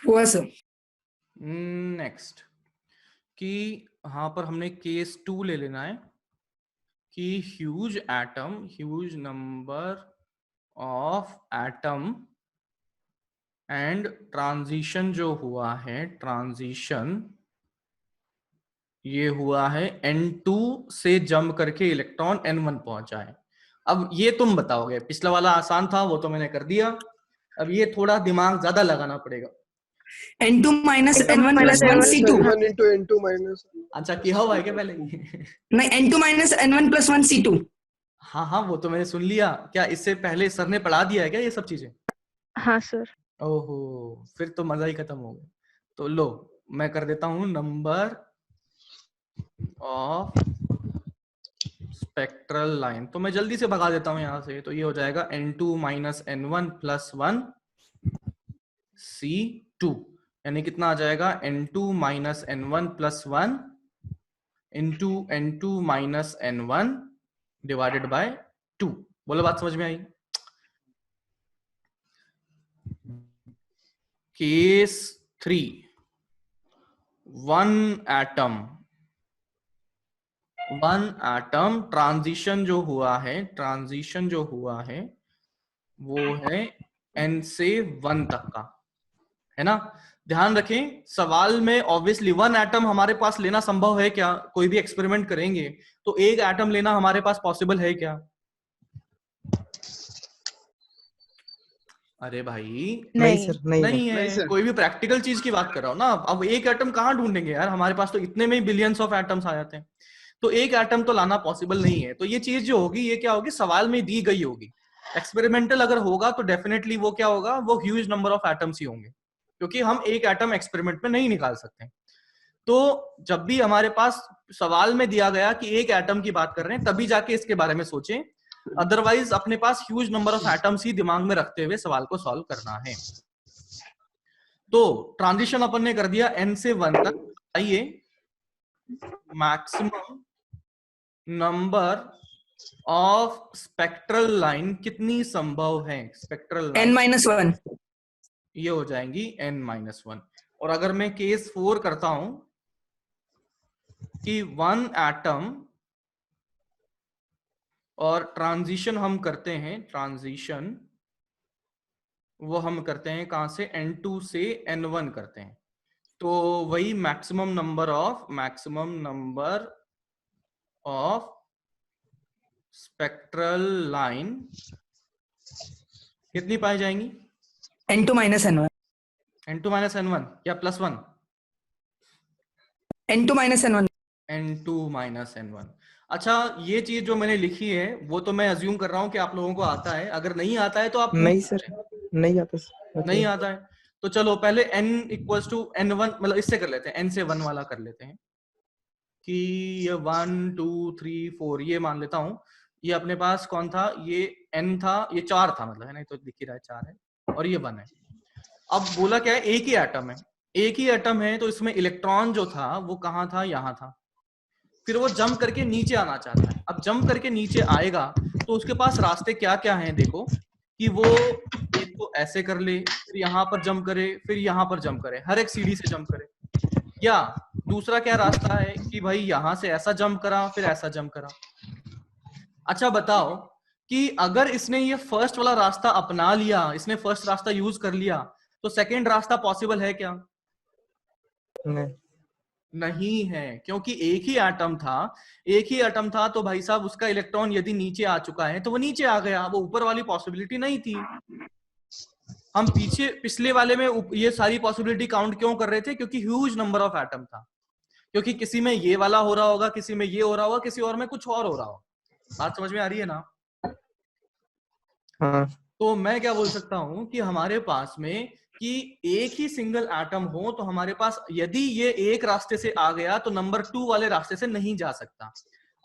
हुआ सर। नेक्स्ट कि यहां पर हमने केस 2 ले लेना है कि huge atom, huge number of atom and transition जो हुआ है, ट्रांजिशन ये हुआ है n2 से जंप करके इलेक्ट्रॉन n1 पहुंच जाए। अब ये तुम बताओगे, पिछला वाला आसान था वो तो मैंने कर दिया, अब ये थोड़ा दिमाग ज्यादा लगाना पड़ेगा। n2 minus n1 plus 1 c2। n1 into n2 minus। अच्छा, किया हुआ है क्या पहले? नहीं, n2 minus n1 plus 1 c2। हाँ हाँ, वो तो मैंने सुन लिया। क्या इससे पहले सर ने पढ़ा दिया है क्या ये सब चीजें? हाँ सर। ओहो, फिर तो मजा ही खत्म हो गया। तो लो, मैं कर देता हूं नंबर ऑफ स्पेक्ट्रल लाइन। तो मैं जल्दी से भगा देता हूं यहां से। तो ये हो जाएगा n2 minus n1 plus 1 c2, यानी कितना आ जाएगा? n2 minus n1 plus 1 into n2 minus n1 divided by 2। बोलो, बात समझ में आई? केस 3, 1 एटम ट्रांजिशन जो हुआ है, ट्रांजिशन जो हुआ है वो है n से 1 तक का, है ना? ध्यान रखें, सवाल में ऑब्वियसली 1 एटम हमारे पास लेना संभव है क्या? कोई भी एक्सपेरिमेंट करेंगे तो एक एटम लेना हमारे पास पॉसिबल है क्या? अरे भाई नहीं सर, नहीं है। कोई भी प्रैक्टिकल चीज की बात कर रहा हूं ना। अब एक एटम कहां ढूंढेंगे यार, हमारे पास तो इतने में ही बिलियंस ऑफ एटम्स आ जाते हैं। तो एक एटम तो लाना पॉसिबल नहीं है। तो ये चीज जो होगी ये क्या होगी, सवाल में दी गई होगी। एक्सपेरिमेंटल अगर होगा तो डेफिनेटली वो क्या होगा, वो ह्यूज नंबर ऑफ एटम्स ही होंगे, क्योंकि हम एक एटम एक्सपेरिमेंट में नहीं निकाल सकते। तो जब भी हमारे पास सवाल में दिया गया कि एक एटम की बात कर रहे हैं, तभी जाके इसके बारे में सोचें, अदरवाइज अपने पास ह्यूज नंबर ऑफ एटम्स ही दिमाग में रखते हुए सवाल को सॉल्व करना है। तो ट्रांजिशन अपन ने कर दिया n से 1 तक। आइए, maximum number of spectral line कितनी संभव है, स्पेक्ट्रल लाइन n-1 ये हो जाएंगी n-1। और अगर मैं केस 4 करता हूं कि 1 एटम और ट्रांजिशन हम करते हैं, ट्रांजिशन वो हम करते हैं कहां से, n2 से n1 करते हैं। तो वही maximum number of spectral line कितनी पाई जाएंगी, n2 minus n1 n2 minus n1 या +1, n2 minus n1 n2 minus n1। अच्छा, ये चीज जो मैंने लिखी है वो तो मैं अज्यूम कर रहा हूं कि आप लोगों को आता है। अगर नहीं आता है तो आप नहीं सर, नहीं आता सर। नहीं आता है तो चलो पहले n इक्वल्स टू n1, मतलब इससे कर लेते हैं, n से 1 वाला कर लेते हैं कि ये 1 2 3 4 ये मान लेता हूं। ये अपने पास कौन था, ये n था, ये 4 था, मतलब है ना, तो दिख ही रहा है 4 है और ये 1 है। अब बोला क्या है, एक ही एटम है, एक ही एटम है, तो इसमें इलेक्ट्रॉन जो था वो कहाँ था, यहाँ था। फिर वो जंप करके नीचे आना चाहता है। अब जंप करके नीचे आएगा तो उसके पास रास्ते क्या क्या हैं, देखो कि वो एक तो ऐसे कर ले, फिर यहाँ पर जंप करे, फिर यहाँ पर जंप करे, हर एक सीढ़ी से जंप करे। या दूसरा क्या रास्ता है कि भाई यहां से ऐसा जंप करा, फिर ऐसा जंप करा। अच्छा बताओ कि अगर इसने ये फर्स्ट वाला रास्ता अपना लिया, इसने फर्स्ट रास्ता यूज कर लिया, तो सेकंड रास्ता पॉसिबल है क्या? नहीं, नहीं है, क्योंकि एक ही एटम था तो भाई साहब उसका इलेक्ट्रॉन यदि नीचे आ चुका है तो वो नीचे आ गया, वो ऊपर वाली पॉसिबिलिटी नहीं थी। हम पिछले वाले में ये सारी पॉसिबिलिटी काउंट क्यों कर रहे थे, क्योंकि ह्यूज नंबर ऑफ एटम था, क्योंकि किसी में ये वाला हो रहा होगा, किसी में ये हो रहा होगा, किसी और में कुछ और हो रहा होगा। बात समझ में आ रही है ना? हाँ तो मैं क्या बोल सकता हूं कि हमारे पास में कि एक ही सिंगल एटम हो तो हमारे पास यदि ये एक रास्ते से आ गया तो नंबर 2 वाले रास्ते से नहीं जा सकता।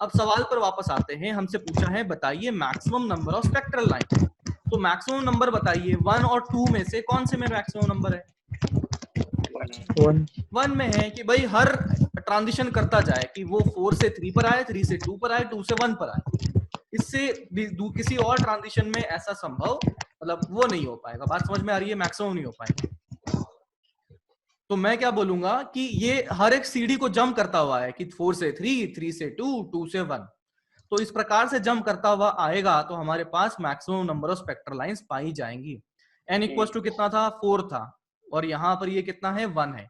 अब सवाल पर वापस आते हैं, हमसे पूछा है बताइए maximum number of spectral line. तो मैक्सिमम नंबर बताइए, 1 और 2 में से कौन से में मैक्सिमम नंबर है? 1 में है कि भाई हर ट्रांजिशन करता जाए कि वो 4 से 3 पर आए, 3 से 2 पर आए, 2 से 1 पर आए। इससे किसी और ट्रांजिशन में ऐसा संभव मतलब वो नहीं हो पाएगा। बात समझ में आ रही है? मैक्सिमम नहीं हो पाएगा। तो मैं क्या बोलूंगा कि ये हर एक सीढ़ी को जंप करता हुआ है कि 4 से 3, 3 से 2, 2 से 1। तो इस प्रकार से जंप करता हुआ आएगा तो हमारे पास maximum number of spectral lines पाई जाएंगी। n इक्वल्स टू कितना था, 4 था, और यहाँ पर ये कितना है, 1 है।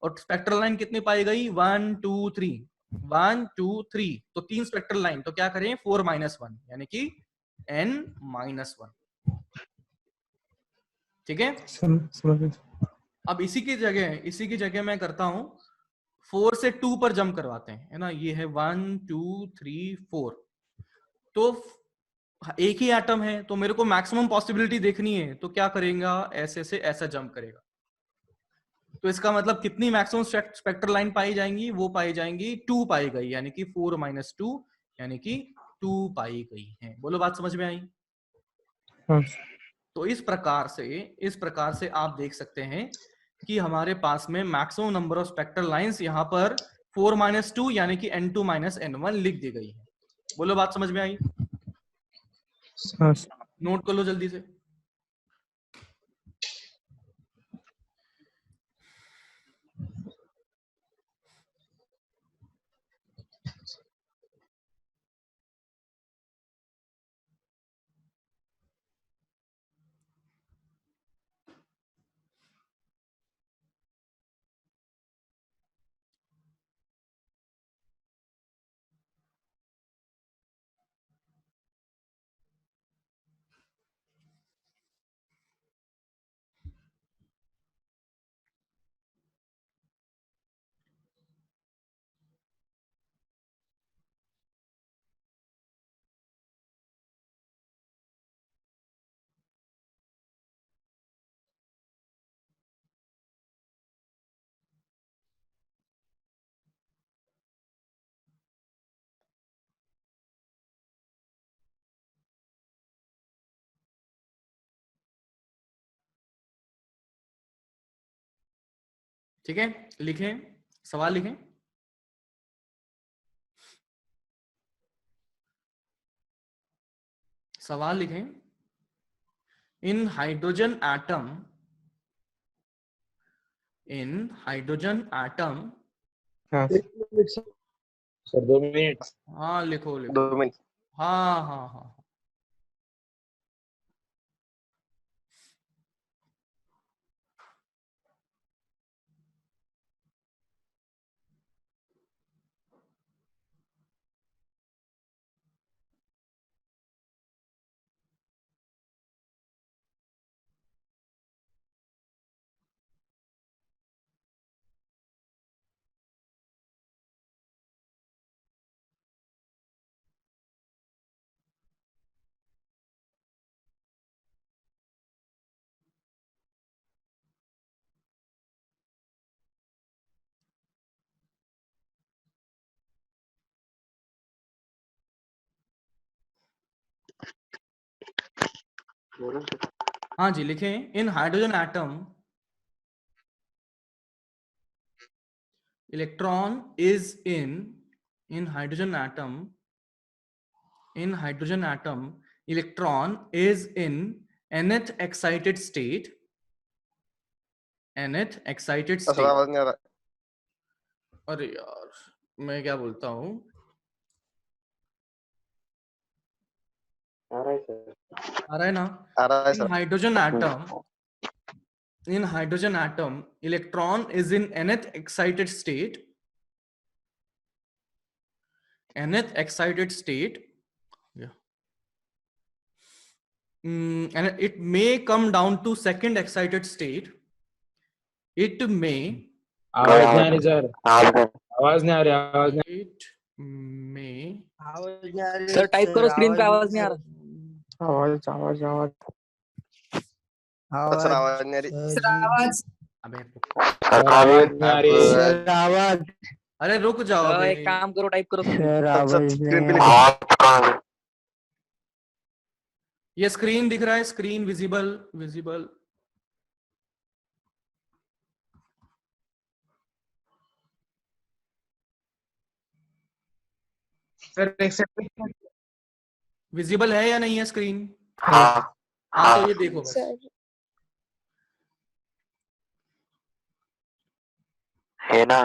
और स्पेक्ट्रल लाइन कितनी पाई गई, 1 2 3, 1 2 3, तो 3 स्पेक्ट्रल लाइन। तो क्या करें, 4 माइनस 1 यानी कि n-1। ठीक है, समझ। अब इसी की जगह मैं करता हूं 4 से 2 पर जंप करवाते हैं, है ना। ये है 1 2 3 4। तो एक ही एटम है तो मेरे को मैक्सिमम पॉसिबिलिटी देखनी है, तो क्या करेगा, ऐसे से ऐसा जंप करेगा। तो इसका मतलब कितनी मैक्सिमम स्पेक्ट्रल लाइन पाई जाएंगी, वो पाई जाएंगी 2 पाई गई, यानी कि 4 माइनस 2 यानी कि 2 पाई गई है। बोलो बात समझ में आई? हाँ। तो इस प्रकार से आप देख सकते हैं कि हमारे पास में maximum number of spectral lines यहाँ पर 4 माइनस 2 यानी कि n2 माइनस n1 लिख दी गई है। बोलो बात समझ में आई? हाँ। नोट कर लो जल्दी से। ठीक है, लिखें, सवाल लिखें। सवाल लिखें। इन हाइड्रोजन एटम, हाँ सर 2 मिनट। हाँ लिखो लिखो। 2 मिनट। हाँ हाँ हाँ। हाँ जी लिखें। In hydrogen atom electron is in hydrogen atom electron is in nth excited state, nth excited sir state। आवाज नहीं आ रहा। अरे यार मैं क्या बोलता हूँ। आ रहा है सर। आ रहा है ना। आ रहा है इन sir. Hydrogen atom electron is in nth excited state, yeah. And it may come down to second excited state. It may, आवाज नहीं आ रही सर, आवाज नहीं आ रही, आवाज नहीं। it may, सर टाइप करो स्क्रीन पे, आवाज नहीं आ रहा। आवाज आवाज आवाज सर आवाज नहीं आ रही। सर आवाज अबे आवाज नहीं आ रही। सर आवाज, अरे रुक जाओ अबे। एक काम करो, टाइप करो। सर सर स्क्रीन पे लिखो। ये स्क्रीन दिख रहा है, स्क्रीन विजिबल। सर एक सेकंड। विजिबल है या नहीं है स्क्रीन? हाँ हाँ तो ये देखो बस। है ना।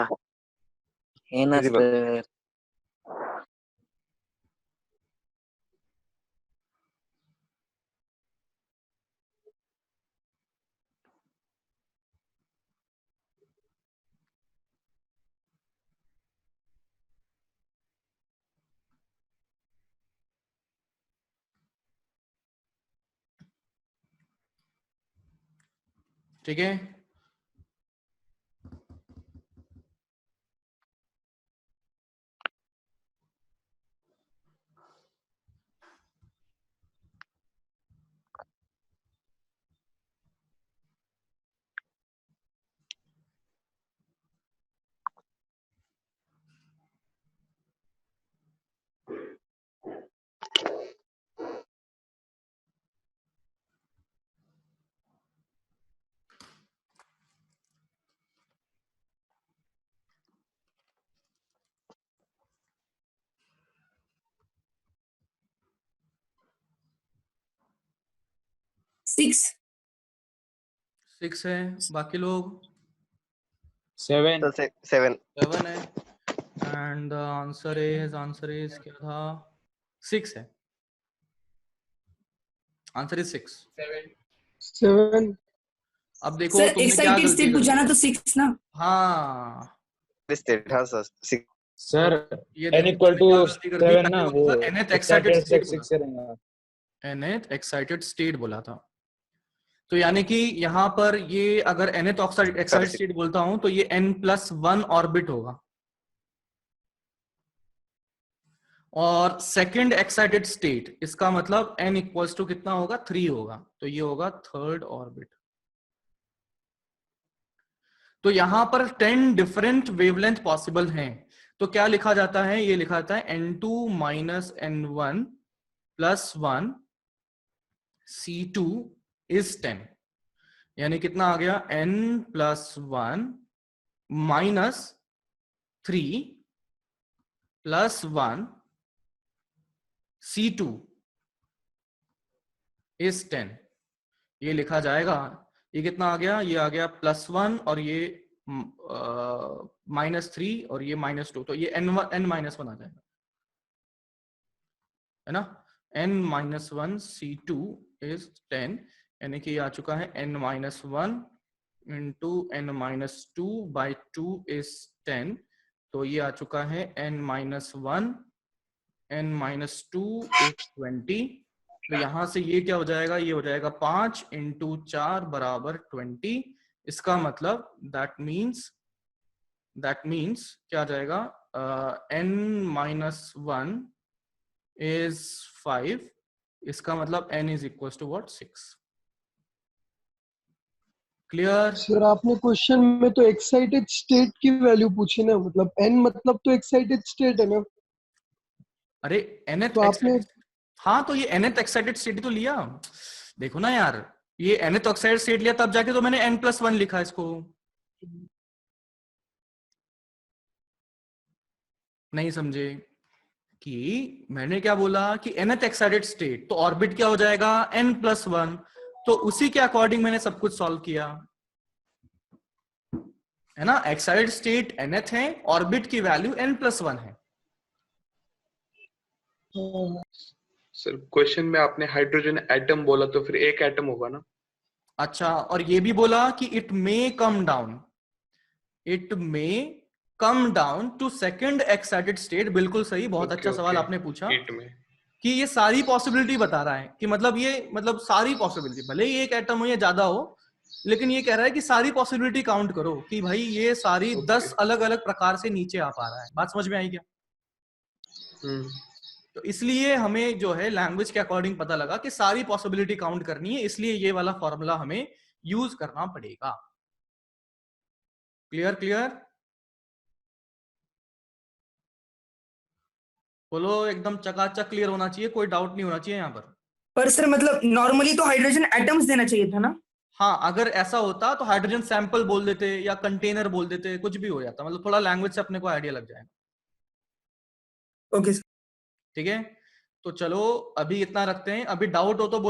है ना सर। ठीक है, सिक्स 6 है। बाकी लोग 7 सर 7। 7 है। एंड आंसर इज क्या था? 6 है। Answer is 6। 7। अब देखो सर तुमने क्या एक्साइटेड गलती स्टेट कर पूछा दी। ना, तो 6 ना। हाँ स्टेट हाँ सर 6। सर ये n देखो इक्वल तुमने टू क्या गलती कर दी। 7 ना, वो nth excited एक्साइटेड state 6 से रहेगा। nth excited state बोला था। तो यानी कि यहाँ पर ये अगर nth excited state बोलता हूं तो ये n+1 ऑर्बिट होगा, और सेकंड एक्साइटेड स्टेट इसका मतलब n इक्वल्स टू कितना होगा? 3 होगा। तो ये होगा थर्ड ऑर्बिट। तो यहां पर 10 डिफरेंट वेवलेंथ पॉसिबल हैं। तो क्या लिखा जाता है? ये लिखा जाता है n2 - n1 + 1 C2 is 10। यानी कितना आ गया? n+1 -3 + 1 C2 is 10। ये लिखा जाएगा, ये कितना आ गया, ये आ गया +1 और ये -3 और ये -2, तो ये n-1 आ जाएगा, है ना। n-1 C2 is 10, यानी कि ये आ चुका है n-1 into n-2/2 is 10, तो ये आ चुका है n-1 n-2 is 20। तो यहां से ये क्या हो जाएगा, ये हो जाएगा 5 × 4 = 20। इसका मतलब दैट मीन्स क्या आ जाएगा, n-1 is 5, इसका मतलब n is equals to what, 6। Clear? Sir आपने क्वेश्चन में तो एक्साइटेड स्टेट की वैल्यू पूछी ना, मतलब n मतलब तो एक्साइटेड स्टेट है ना। अरे nth तो आपने हाँ, तो ये nth एक्साइटेड स्टेट तो लिया, देखो ना यार, ये nth एक्साइटेड स्टेट लिया तब जाके तो मैंने n+1 लिखा इसको। नहीं समझे कि मैंने क्या बोला कि nth एक्साइटेड स्टेट, तो ऑर्बिट क्या हो जाएगा, n+1, तो उसी के अकॉर्डिंग मैंने सब कुछ सॉल्व किया, है ना। एक्साइटेड स्टेट nth है, ऑर्बिट की वैल्यू n+1 है। सर क्वेश्चन में आपने हाइड्रोजन एटम बोला, तो फिर एक एटम होगा ना। अच्छा, और ये भी बोला कि it may come down to second excited state. बिल्कुल सही, बहुत अच्छा सवाल आपने पूछा कि ये सारी पॉसिबिलिटी बता रहा है, कि मतलब सारी पॉसिबिलिटी, भले ही एक एटम हो या ज्यादा हो, लेकिन ये कह रहा है कि सारी पॉसिबिलिटी काउंट करो कि भाई ये सारी 10 अलग अलग प्रकार से नीचे आ पा रहा है। बात समझ में आई क्या? तो इसलिए हमें जो है लैंग्वेज के अकॉर्डिंग पता लगा कि सारी पॉसिबिलिटी काउंट करनी है, इसलिए ये वाला फॉर्मूला हमें यूज करना पड़ेगा। क्लियर? बोलो, एकदम चकाचक क्लियर होना चाहिए, कोई डाउट नहीं होना चाहिए यहाँ पर सर मतलब नॉर्मली तो हाइड्रोजन एटम्स देना चाहिए था ना। हाँ, अगर ऐसा होता तो हाइड्रोजन सैंपल बोल देते या कंटेनर बोल देते, कुछ भी हो जाता, मतलब थोड़ा लैंग्वेज से अपने को आइडिया लग जाएगा। ओके ठीक है, तो चलो अभी इतना रखते हैं। अभी डाउट हो तो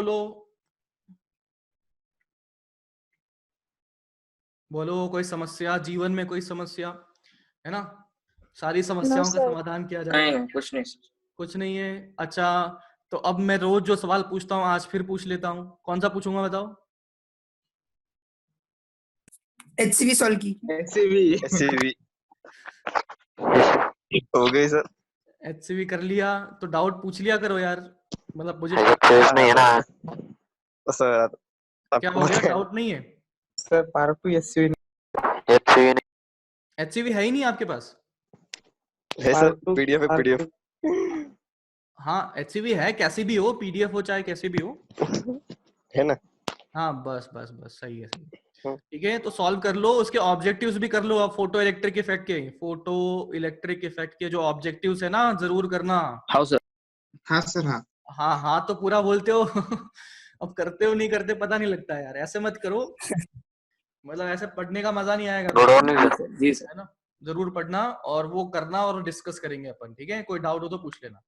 बोलो कोई समस्या, जीवन में कोई समस्या है ना, सारी समस्याओं का समाधान किया जाए। नहीं, कुछ नहीं है। अच्छा, तो अब मैं रोज जो सवाल पूछता हूँ आज फिर पूछ लेता हूँ। कौन सा पूछूंगा बताओ? HCV सॉल्व की। HCV हो गई सर। HCV कर लिया तो डाउट पूछ लिया करो यार, मतलब मुझे नहीं है ना सर। क्या हो गया, डाउट नहीं है सर? पार्ट 2 HCV HCV है ही नहीं आपके पास? है सर, PDF। हाँ, HCV है, कैसी भी हो, PDF हो चाहे कैसी भी हो, है ना। हाँ बस सही है। ठीक है, तो सॉल्व कर लो, उसके ऑब्जेक्टिव्स भी कर लो। अब फोटो इलेक्ट्रिक इफेक्ट के जो ऑब्जेक्टिव्स है ना, जरूर करना। हाँ सर। हाँ तो पूरा बोलते हो अब करते हो नहीं करते पता नहीं लगता यार, ऐसे मत करो, मतलब ऐसे पढ़ने का मजा नहीं आएगा। जी सर। है ना, जरूर पढ़ना और वो करना और डिस्कस करेंगे अपन। ठीक है, कोई डाउट हो तो पूछ लेना।